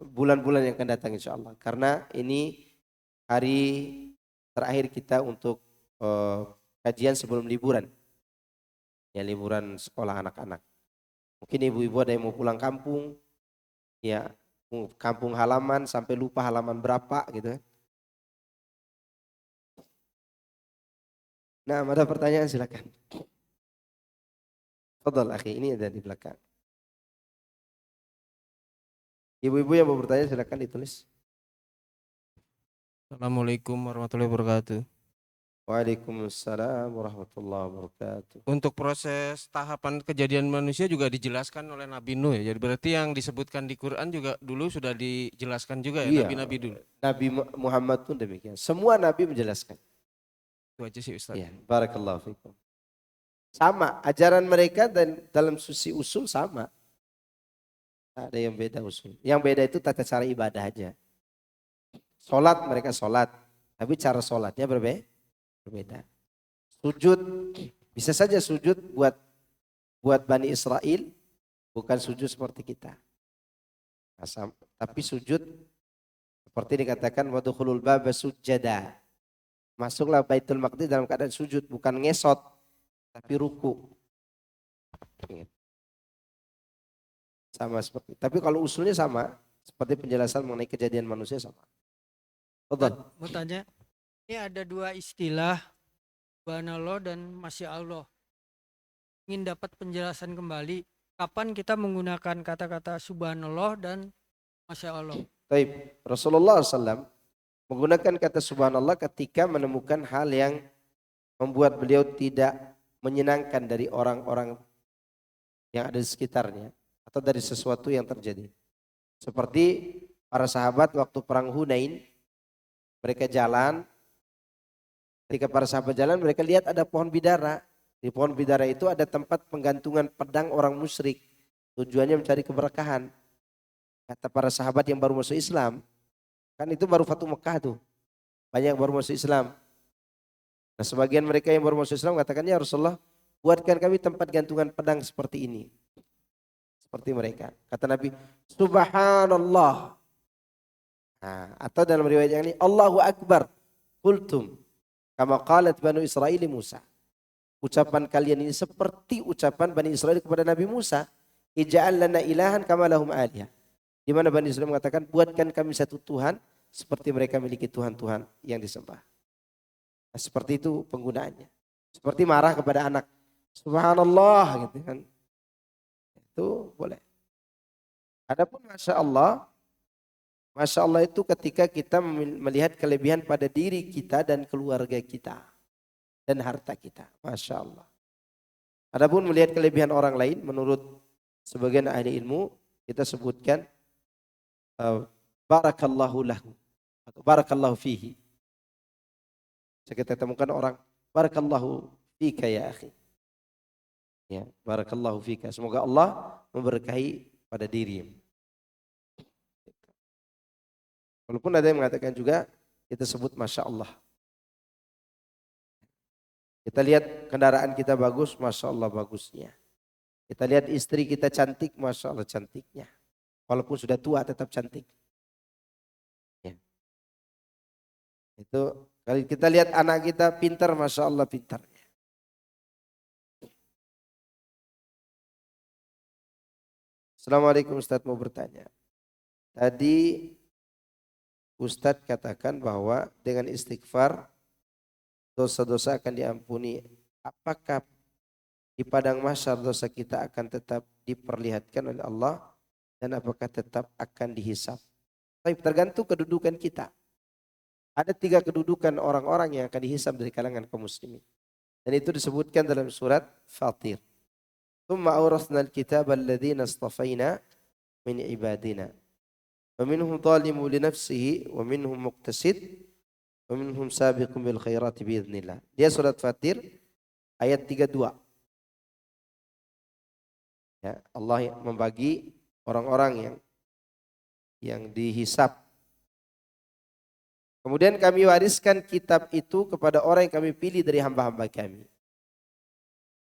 bulan-bulan yang akan datang insya Allah. Karena ini hari terakhir kita untuk kajian sebelum liburan. Ya liburan sekolah anak-anak. Mungkin ibu-ibu ada yang mau pulang kampung. Ya kampung halaman sampai lupa halaman berapa gitu. Nah ada pertanyaan silakan. Fadal akhi, ini ada di belakang. Ibu-ibu yang mau bertanya silakan ditulis. Assalamualaikum warahmatullahi wabarakatuh. Waalaikumsalam warahmatullahi wabarakatuh. Untuk proses tahapan kejadian manusia juga dijelaskan oleh Nabi Nuh ya. Jadi berarti yang disebutkan di Quran juga dulu sudah dijelaskan juga ya Iya, nabi-nabi dulu. Nabi Muhammad pun demikian. Semua nabi menjelaskan. Itu aja sih Ustaz. Iya, barakallahu fikum. Sama, ajaran mereka dan dalam sisi usul sama. Tak ada yang beda usul. Yang beda itu tata cara ibadah aja. Sholat mereka sholat, tapi cara sholatnya berbeda. Sujud, bisa saja sujud buat Bani Israel, bukan sujud seperti kita. Tapi sujud seperti dikatakan wadkhulul baba sujada. Masuklah Baitul Maqdis dalam keadaan sujud, bukan ngesot, tapi ruku. Sama seperti. Tapi kalau usulnya sama, seperti penjelasan mengenai kejadian manusia sama. Betul. Mau tanya, ini ada dua istilah, subhanallah dan masya Allah. Ingin dapat penjelasan kembali, kapan kita menggunakan kata-kata subhanallah dan masya Allah. Baik, Rasulullah SAW menggunakan kata subhanallah ketika menemukan hal yang membuat beliau tidak menyenangkan dari orang-orang yang ada di sekitarnya atau dari sesuatu yang terjadi. Seperti para sahabat waktu perang Hunain, mereka jalan, ketika para sahabat jalan mereka lihat ada pohon bidara. Di pohon bidara itu ada tempat penggantungan pedang orang musyrik. Tujuannya mencari keberkahan. Kata para sahabat yang baru masuk Islam, kan itu baru Fatu Mekah tuh. Banyak yang baru masuk Islam. Nah sebagian mereka yang baru masuk Islam katakan, ya Rasulullah, buatkan kami tempat gantungan pedang seperti ini. Seperti mereka. Kata Nabi, Subhanallah. Nah, atau dalam riwayat yang ini, Allahu Akbar. Qultum. Kama qalat Banu Israel Musa. Ucapan kalian ini seperti ucapan Bani Israel kepada Nabi Musa. Ija'al lana ilahan kama lahum alihah. Di mana Bani Israel mengatakan, buatkan kami satu Tuhan seperti mereka memiliki Tuhan-Tuhan yang disembah. Nah, seperti itu penggunaannya. Seperti marah kepada anak. Subhanallah gitu kan. Itu boleh. Adapun Masya Allah itu ketika kita melihat kelebihan pada diri kita dan keluarga kita. Dan harta kita. Masya Allah. Adapun melihat kelebihan orang lain menurut sebagian ahli ilmu kita sebutkan barakallahu lahu atau barakallahu fihi. Kita temukan orang barakallahu fika ya akhi. Ya, barakallahu fika. Semoga Allah memberkahi pada dirimu. Walaupun ada yang mengatakan juga kita sebut Masya Allah. Kita lihat kendaraan kita bagus, Masya Allah bagusnya. Kita lihat istri kita cantik, Masya Allah cantiknya. Walaupun sudah tua tetap cantik. Ya. Itu kalau kita lihat anak kita pintar, Masya Allah pintarnya. Assalamualaikum Ustadz, mau bertanya. Tadi Ustadz katakan bahwa dengan istighfar dosa-dosa akan diampuni. Apakah di padang mahsyar dosa kita akan tetap diperlihatkan oleh Allah dan apakah tetap akan dihisap? Tapi tergantung kedudukan kita. Ada 3 kedudukan orang-orang yang akan dihisap dari kalangan kaum muslimin. Dan itu disebutkan dalam surat Fatir. Tsumma awrasnal kitaba alladzina istafaina min ibadina. Wa minhum zalimun li nafsihi wa minhum muqtasid wa minhum sabiqun bil khairati biidznillah. Dia surat Fatir ayat 32. Ya, Allah membagi orang-orang yang dihisap. Kemudian kami wariskan kitab itu kepada orang yang kami pilih dari hamba-hamba kami.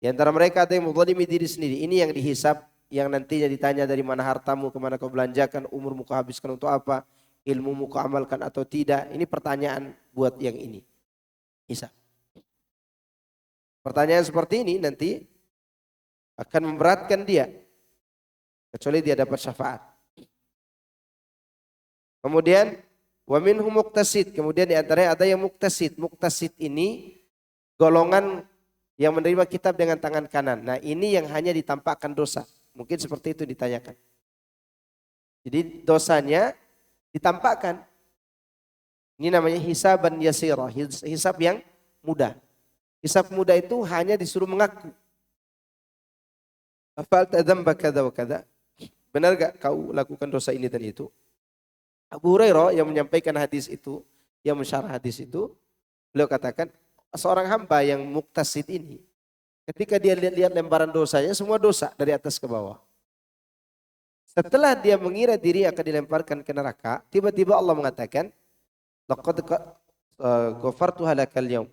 Di antara mereka ada yang menzalimi diri sendiri. Ini yang dihisap, yang nantinya ditanya dari mana hartamu, kemana kau belanjakan, umurmu kau habiskan untuk apa, ilmumu kau amalkan atau tidak. Ini pertanyaan buat yang ini. Hisap. Pertanyaan seperti ini nanti akan memberatkan dia. Kecuali dia dapat syafaat. Kemudian wa minhum muqtasid. Kemudian di antaranya ada yang muqtasid. Muqtasid ini golongan yang menerima kitab dengan tangan kanan. Nah ini yang hanya ditampakkan dosa. Mungkin seperti itu ditanyakan. Jadi dosanya ditampakkan. Ini namanya hisaban yasirah. Hisab yang mudah. Hisab mudah itu hanya disuruh mengaku. Afalta dzamba kadza wa kadza. Benar gak kau lakukan dosa ini dan itu? Abu Hurairah yang menyampaikan hadis itu, yang mensyarah hadis itu, beliau katakan seorang hamba yang muktasid ini, ketika dia lihat-lihat lembaran dosanya, semua dosa dari atas ke bawah. Setelah dia mengira diri akan dilemparkan ke neraka, tiba-tiba Allah mengatakan, laqad ghafartuha lakal yaum.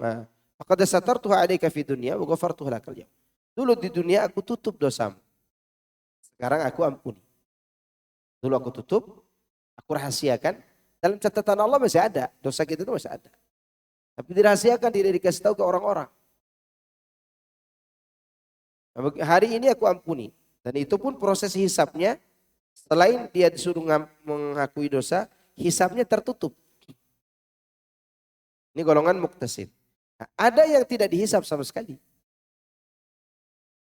Laqad satartuha 'alaika fid dunya wa ghafartuha lakal yaum. Dulu di dunia aku tutup dosamu. Sekarang aku ampuni. Dulu aku tutup, aku rahasiakan. Dalam catatan Allah masih ada, dosa kita itu masih ada. Tapi dirahasiakan, tidak dikasih tahu ke orang-orang. Hari ini aku ampuni. Dan itu pun proses hisabnya, selain dia disuruh mengakui dosa, hisabnya tertutup. Ini golongan muktasid. Nah, ada yang tidak dihisab sama sekali.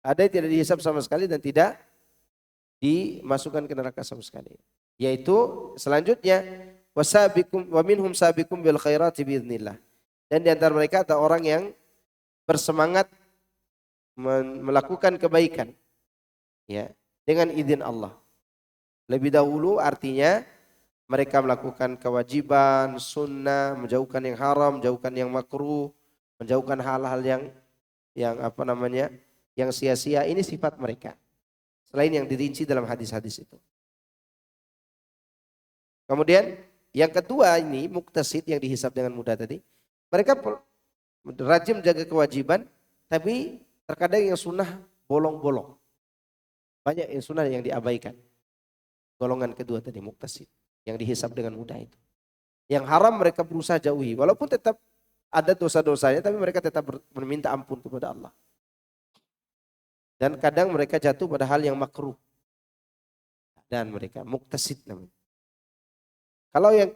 Ada yang tidak dihisab sama sekali dan tidak dimasukkan ke neraka sama sekali. Yaitu selanjutnya wasabikum wa minhum sabikum bil khairati biiznillah. Dan di antara mereka ada orang yang bersemangat melakukan kebaikan ya dengan izin Allah. Lebih dahulu artinya mereka melakukan kewajiban, sunnah, menjauhkan yang haram, menjauhkan yang makruh, menjauhkan hal-hal yang yang sia-sia. Ini sifat mereka. Selain yang dirinci dalam hadis-hadis itu. Kemudian yang kedua ini muktasid yang dihisab dengan mudah tadi. Mereka rajin menjaga kewajiban, tapi terkadang yang sunnah bolong-bolong. Banyak yang sunnah yang diabaikan. Golongan kedua tadi muktasid yang dihisab dengan mudah itu. Yang haram mereka berusaha jauhi, walaupun tetap ada dosa-dosanya, tapi mereka tetap meminta ampun kepada Allah. Dan kadang mereka jatuh pada hal yang makruh. Dan mereka muktasid namanya. Kalau yang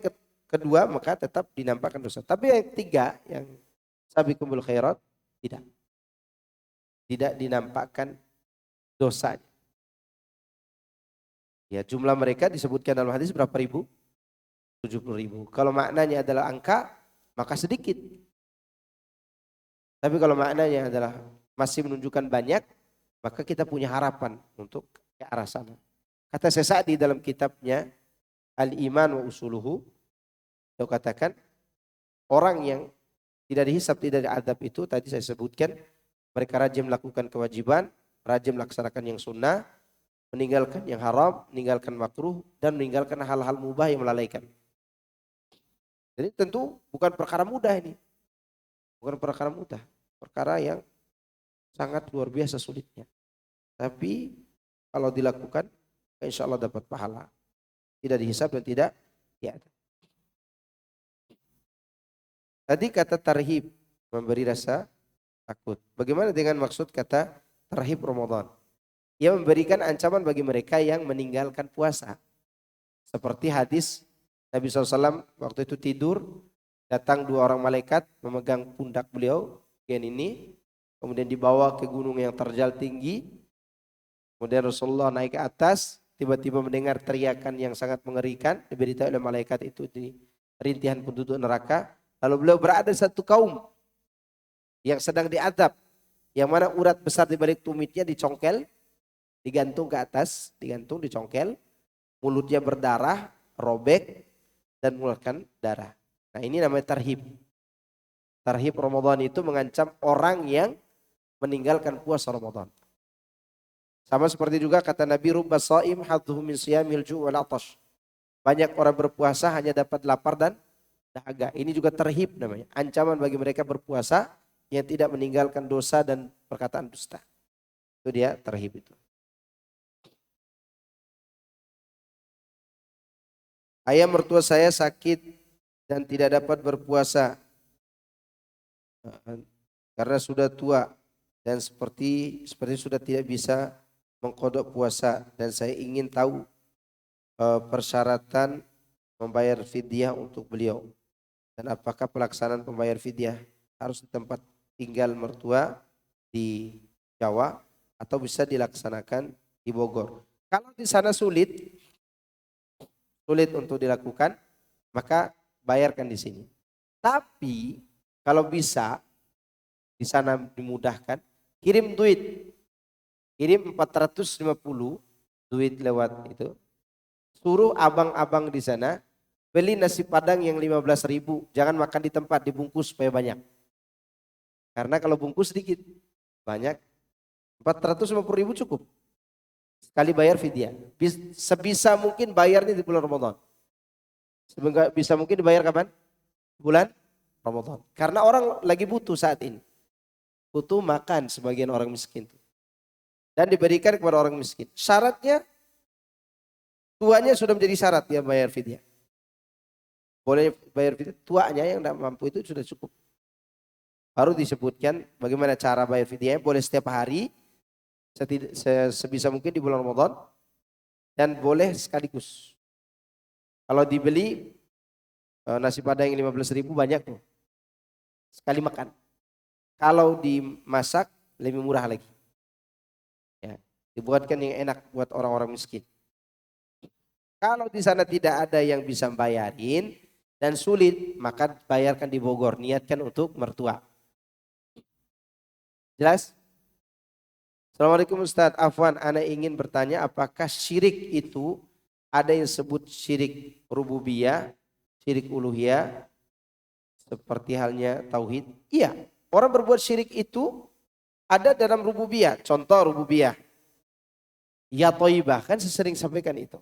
kedua maka tetap dinampakkan dosa. Tapi yang ketiga yang sabiqum bil khairat tidak. Tidak dinampakkan dosanya. Ya, jumlah mereka disebutkan dalam hadis berapa ribu? 70.000. Kalau maknanya adalah angka, maka sedikit. Tapi kalau maknanya adalah masih menunjukkan banyak, maka kita punya harapan untuk ke arah sana. Kata Sesa'di dalam kitabnya Al-Iman wa Usuluhu, dia katakan orang yang tidak dihisab, tidak diadab itu tadi saya sebutkan, mereka rajin melakukan kewajiban, rajin melaksanakan yang sunnah, meninggalkan yang haram, meninggalkan makruh, dan meninggalkan hal-hal mubah yang melalaikan. Jadi tentu bukan perkara mudah ini. Bukan perkara mudah. Perkara yang sangat luar biasa sulitnya. Tapi kalau dilakukan, insya Allah dapat pahala. Tidak dihisab dan tidak diadab. Tadi kata tarhib, memberi rasa takut. Bagaimana dengan maksud kata tarhib Ramadan? Ia memberikan ancaman bagi mereka yang meninggalkan puasa. Seperti hadis Nabi SAW waktu itu tidur, datang dua orang malaikat memegang pundak beliau, bagian ini, kemudian dibawa ke gunung yang terjal tinggi. Kemudian Rasulullah naik ke atas, tiba-tiba mendengar teriakan yang sangat mengerikan, diberitahu oleh malaikat itu di rintihan penduduk neraka. Lalu beliau berada satu kaum yang sedang diadab, yang mana urat besar di balik tumitnya dicongkel, digantung ke atas, digantung, dicongkel, mulutnya berdarah, robek, dan mengeluarkan darah. Nah ini namanya tarhib. Tarhib Ramadan itu mengancam orang yang meninggalkan puasa Ramadan. Sama seperti juga kata Nabi, rubba shaim hadduhu min siyamil ju' wal atash. Banyak orang berpuasa hanya dapat lapar dan dahaga. Ini juga tarhib namanya. Ancaman bagi mereka berpuasa yang tidak meninggalkan dosa dan perkataan dusta. Itu dia tarhib itu. Ayah mertua saya sakit dan tidak dapat berpuasa karena sudah tua dan seperti sudah tidak bisa mengkodok puasa, dan saya ingin tahu persyaratan membayar fidyah untuk beliau, dan apakah pelaksanaan pembayar fidyah harus di tempat tinggal mertua di Jawa atau bisa dilaksanakan di Bogor. Kalau di sana sulit untuk dilakukan, maka bayarkan di sini. Tapi kalau bisa Di sana dimudahkan. Kirim duit. Kirim 450 duit lewat itu. Suruh abang-abang di sana beli nasi padang yang 15.000. Jangan makan di tempat, dibungkus supaya banyak. Karena kalau bungkus sedikit, banyak. 450.000 cukup. Sekali bayar fidyah. Sebisa mungkin bayarnya di bulan Ramadan. Bisa mungkin dibayar kapan? Bulan Ramadan. Karena orang lagi butuh saat ini. Butuh makan sebagian orang miskin. Dan diberikan kepada orang miskin. Syaratnya, tuanya sudah menjadi syarat dia bayar fidyah. Boleh bayar fidyah, tuanya yang tidak mampu itu sudah cukup. Baru disebutkan bagaimana cara bayar fidyahnya, boleh setiap hari, sebisa mungkin di bulan Ramadan, dan boleh sekaligus. Kalau dibeli nasi padang yang 15.000 banyak tuh. Sekali makan. Kalau dimasak lebih murah lagi. Ya, dibuatkan yang enak buat orang-orang miskin. Kalau di sana tidak ada yang bisa bayarin dan sulit, maka bayarkan di Bogor. Niatkan untuk mertua. Jelas? Assalamualaikum Ustaz. Afwan, ana ingin bertanya apakah syirik itu ada yang sebut syirik rububiyah, syirik uluhiyah, seperti halnya tauhid? Iya, orang berbuat syirik itu ada dalam rububiyah. Contoh rububiyah. Ya Toibah, kan saya sering sampaikan itu.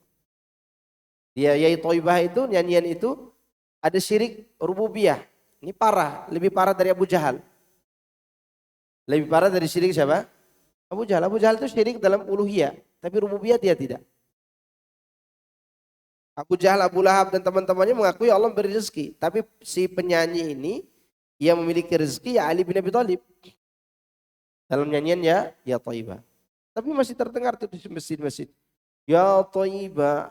Ya Toibah itu, nyanyian itu ada syirik rububiyah. Ini parah, lebih parah dari Abu Jahal. Lebih parah dari syirik siapa? Abu Jahal. Abu Jahal itu syirik dalam uluhiyah, tapi rububiyah dia tidak. Abu Jahal, Abu Lahab dan teman-temannya mengakui Allah memberi rezeki. Tapi si penyanyi ini yang memiliki rezeki ya Ali bin Abi Thalib. Dalam nyanyian ya Thaibah. Tapi masih terdengar tuh di masjid-masjid. Ya Thaibah.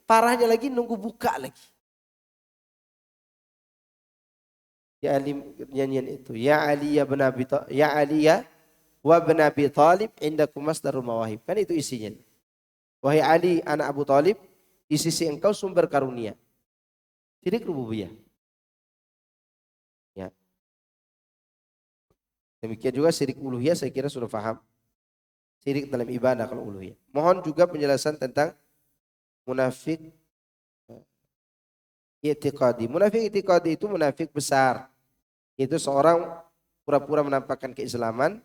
Parahnya lagi nunggu buka lagi. Ya Ali nyanyian itu. Ya Ali ya bin Abi Thalib. Ya Ali ya wa bin Abi Thalib indakum masdarul mawahib. Kan itu isinya. Wahai Ali anak Abu Thalib, di sisi engkau sumber karunia. Syirik rububiyah. Ya. Demikian juga syirik uluhiyah saya kira sudah paham. Syirik dalam ibadah kalau uluhiyah. Mohon juga penjelasan tentang munafik i'tiqadi. Munafik i'tiqadi itu munafik besar. Itu seorang pura-pura menampakkan keislaman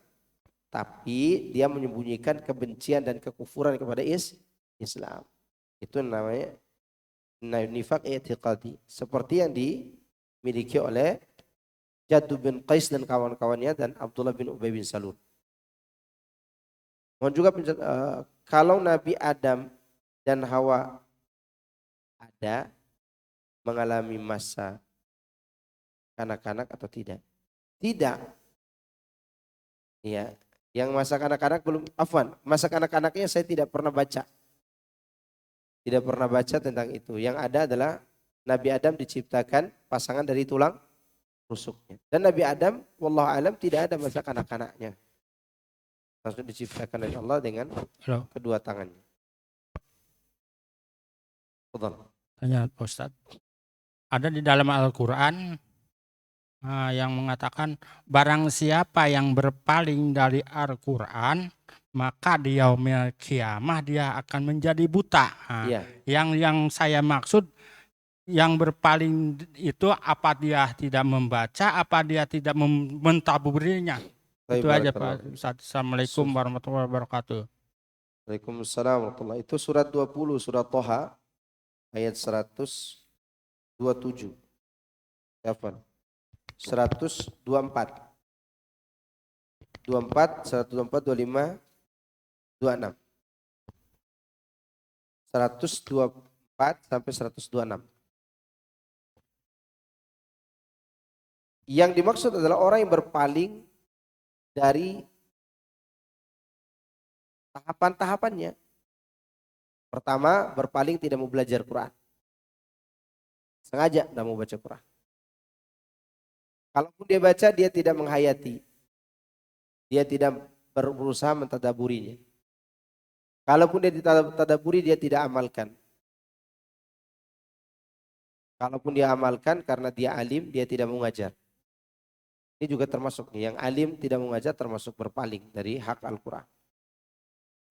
tapi dia menyembunyikan kebencian dan kekufuran kepada Islam. Itu namanya nifaq i'tiqadi. Seperti yang dimiliki oleh Jaddu bin Qais dan kawan-kawannya dan Abdullah bin Ubay bin Salul. Mohon juga kalau Nabi Adam dan Hawa ada mengalami masa kanak-kanak atau tidak? Tidak. Ya, yang masa kanak-kanak belum, masa kanak-kanaknya saya tidak pernah baca. Tidak pernah baca tentang itu. Yang ada adalah Nabi Adam diciptakan pasangan dari tulang rusuknya. Dan Nabi Adam, wallahu alam, tidak ada masa kanak-kanaknya. Langsung diciptakan oleh Allah dengan kedua tangannya. Betul. Tanya Pak Ustadz. Ada di dalam Al-Quran yang mengatakan barang siapa yang berpaling dari Al-Quran maka di yaumil kiamah dia akan menjadi buta. Iya. Yang saya maksud yang berpaling itu apa dia tidak membaca, apa dia tidak mentaburinya. Itu aja Pak Ustadz. Assalamualaikum warahmatullahi wabarakatuh. Waalaikumsalam warahmatullahi. Itu surat 20 surat Toha ayat 127. 124. 24, 124, 25, 26. 124 sampai 126. Yang dimaksud adalah orang yang berpaling dari tahapan-tahapannya. Pertama, berpaling tidak mau belajar Quran. Sengaja tidak mau baca Quran. Kalaupun dia baca, dia tidak menghayati. Dia tidak berusaha mentadaburinya. Kalaupun dia ditadaburi, dia tidak amalkan. Kalaupun dia amalkan karena dia alim, dia tidak mengajar. Ini juga termasuk nih, yang alim tidak mengajar termasuk berpaling dari hak Al-Quran.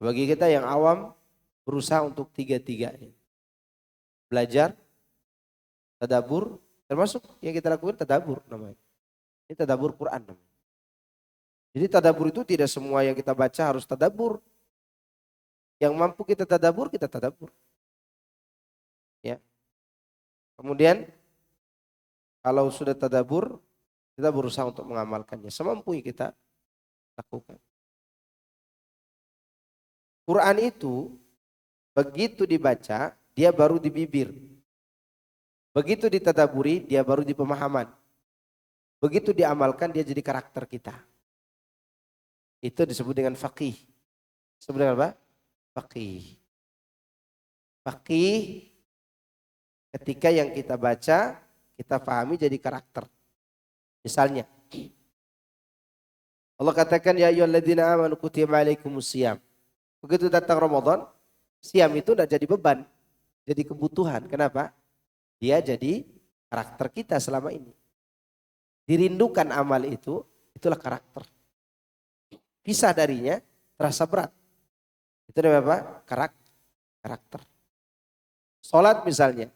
Bagi kita yang awam berusaha untuk tiga-tiganya. Belajar, tadabur, termasuk yang kita lakukan tadabur namanya. Ini tadabur Quran namanya. Jadi tadabur itu tidak semua yang kita baca harus tadabur. Yang mampu kita tadabur, kita tadabur. Ya. Kemudian kalau sudah tadabur, kita berusaha untuk mengamalkannya. Semampu yang kita lakukan. Quran itu begitu dibaca, dia baru di bibir. Begitu ditadaburi, dia baru di pemahaman. Begitu diamalkan, dia jadi karakter kita. Itu disebut dengan faqih. Disebut dengan apa? Faqih. Faqih ketika yang kita baca, kita pahami jadi karakter. Misalnya, Allah katakan, ya ayyuhalladzina amanu kutiba alaikumusiyam. Begitu datang Ramadan, siam itu tidak jadi beban, jadi kebutuhan. Kenapa? Dia jadi karakter kita selama ini. Dirindukan amal itu, itulah karakter. Pisah darinya, terasa berat. Itu namanya apa? Karakter. Salat misalnya.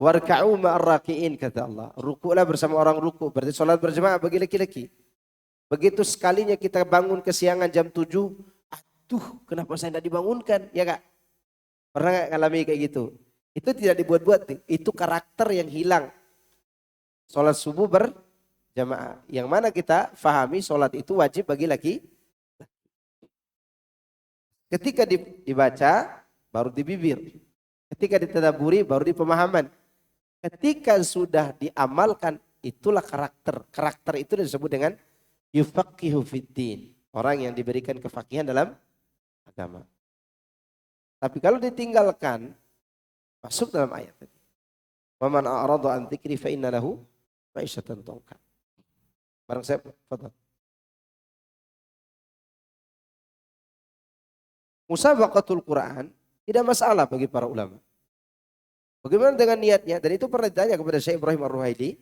Warka'u ma'arraki'in kata Allah. Ruku'lah bersama orang ruku'. Berarti salat berjemaah bagi laki-laki. Begitu sekalinya kita bangun kesiangan jam 7. Aduh, kenapa saya tidak dibangunkan? Ya Kak? Pernah gak ngalami kayak gitu? Itu tidak dibuat-buat. Itu karakter yang hilang. Salat subuh berjamaah. Yang mana kita fahami salat itu wajib bagi laki. Ketika dibaca, baru di bibir. Ketika ditadaburi, baru di pemahaman. Ketika sudah diamalkan, itulah karakter. Karakter itu disebut dengan yufaqihu fiddin. Orang yang diberikan kefakihan dalam agama. Tapi kalau ditinggalkan, masuk dalam ayat tadi. Wa man a'rada an dzikri fa inna lahu ma'isyatan dhanka. Barang saya, fadhal. Musabaqatul Quran tidak masalah bagi para ulama. Bagaimana dengan niatnya? Dan itu pernah ditanya kepada Syekh Ibrahim Ar-Ruhaili.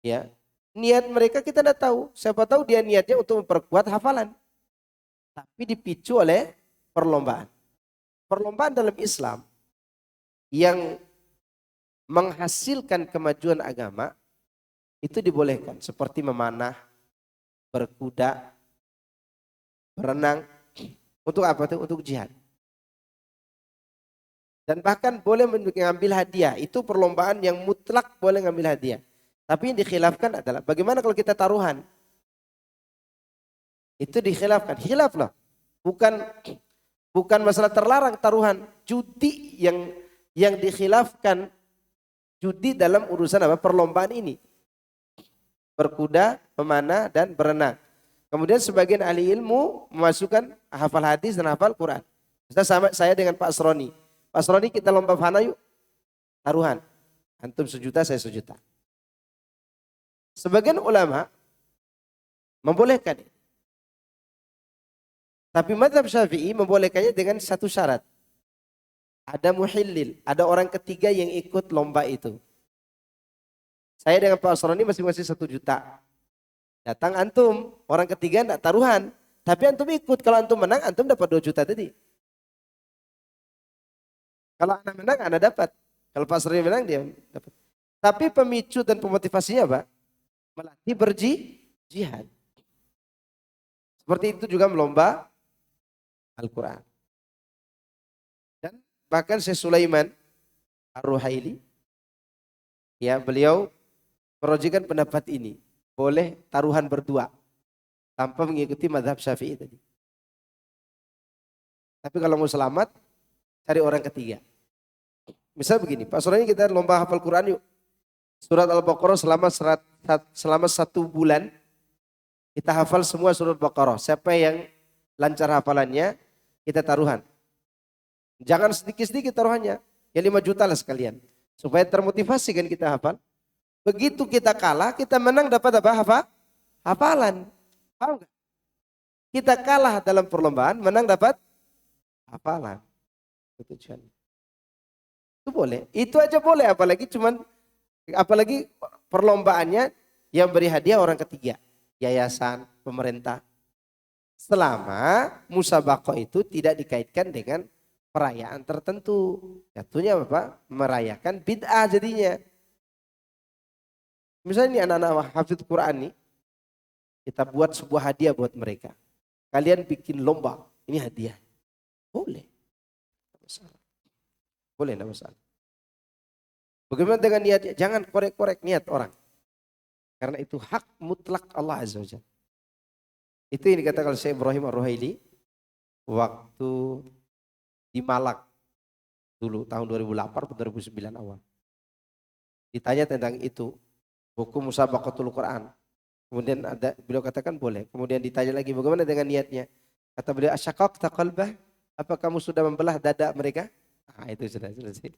Ya, niat mereka kita tidak tahu. Siapa tahu dia niatnya untuk memperkuat hafalan. Tapi dipicu oleh perlombaan. Perlombaan dalam Islam yang menghasilkan kemajuan agama itu dibolehkan. Seperti memanah, berkuda, berenang. Untuk apa tuh? Untuk jihad. Dan bahkan boleh mengambil hadiah. Itu perlombaan yang mutlak boleh mengambil hadiah. Tapi yang dikhilafkan adalah bagaimana kalau kita taruhan? Itu dikhilafkan. Khilaf loh. Bukan masalah terlarang taruhan. Judi yang dikhilafkan. Judi dalam urusan apa? Perlombaan ini. Berkuda, memanah, dan berenang. Kemudian sebagian ahli ilmu memasukkan hafal hadis dan hafal Quran. Kita sama saya dengan Pak Asroni. Pak Asroni kita lomba fana yuk. Taruhan. Antum 1 juta, saya 1 juta. Sebagian ulama membolehkan. Tapi mazhab Syafi'i membolehkannya dengan satu syarat. Ada muhillil, ada orang ketiga yang ikut lomba itu. Saya dengan Pak Asroni masing-masing 1 juta. Datang antum, orang ketiga enggak taruhan. Tapi antum ikut, kalau antum menang, antum dapat 2 juta tadi. Kalau anak menang, anak dapat. Kalau Pak Asroni menang, dia dapat. Tapi pemicu dan pemotivasinya apa? Melatih berjihad. Seperti itu juga melomba Al-Quran. Dan bahkan Syekh Sulaiman Ar-Ruhaili, ya beliau merojikan pendapat ini. Boleh taruhan berdua tanpa mengikuti mazhab Syafi'i tadi. Tapi kalau mau selamat, cari orang ketiga. Misal begini, Pak Surani kita lomba hafal Quran yuk. Surat Al-Baqarah selama 1 bulan kita hafal semua surat Al-Baqarah. Siapa yang lancar hafalannya, kita taruhan. Jangan sedikit-sedikit taruhannya. Ya 5 juta lah sekalian. Supaya termotivasi kan kita hafal. Begitu kita kalah, kita menang dapat apa? Hafalan. Paham gak? Kita kalah dalam perlombaan, menang dapat hafalan. Itu tujuannya. Itu boleh. Itu aja boleh, apalagi perlombaannya Yang beri hadiah orang ketiga, yayasan, pemerintah. Selama musabaqah itu tidak dikaitkan dengan perayaan tertentu. Jatuhnya apa? Merayakan bid'ah jadinya. Misalnya ini anak-anak hafidz Quran nih, kita buat sebuah hadiah buat mereka. Kalian bikin lomba, ini hadiah. Boleh. Tidak masalah. Boleh, tidak masalah. Bagaimana dengan niatnya? Jangan korek-korek niat orang. Karena itu hak mutlak Allah Azza wa Jalla. Itu yang dikatakan oleh Syekh Ibrahim Ar-Ruhaili waktu di Malang dulu tahun 2008 atau 2009 awal. Ditanya tentang itu, hukum musabaqatul Quran. Kemudian beliau katakan boleh. Kemudian ditanya lagi bagaimana dengan niatnya? Kata beliau, asyaqaqta qalbah? Apa kamu sudah membelah dada mereka? Ah, itu sudah selesai.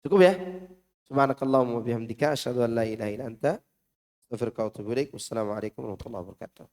Cukup ya? Subhanakallahumma wa bihamdika asyhadu an la ilaha illa anta astaghfiruka wa atubu ilaik. Wassalamualaikum warahmatullahi wabarakatuh.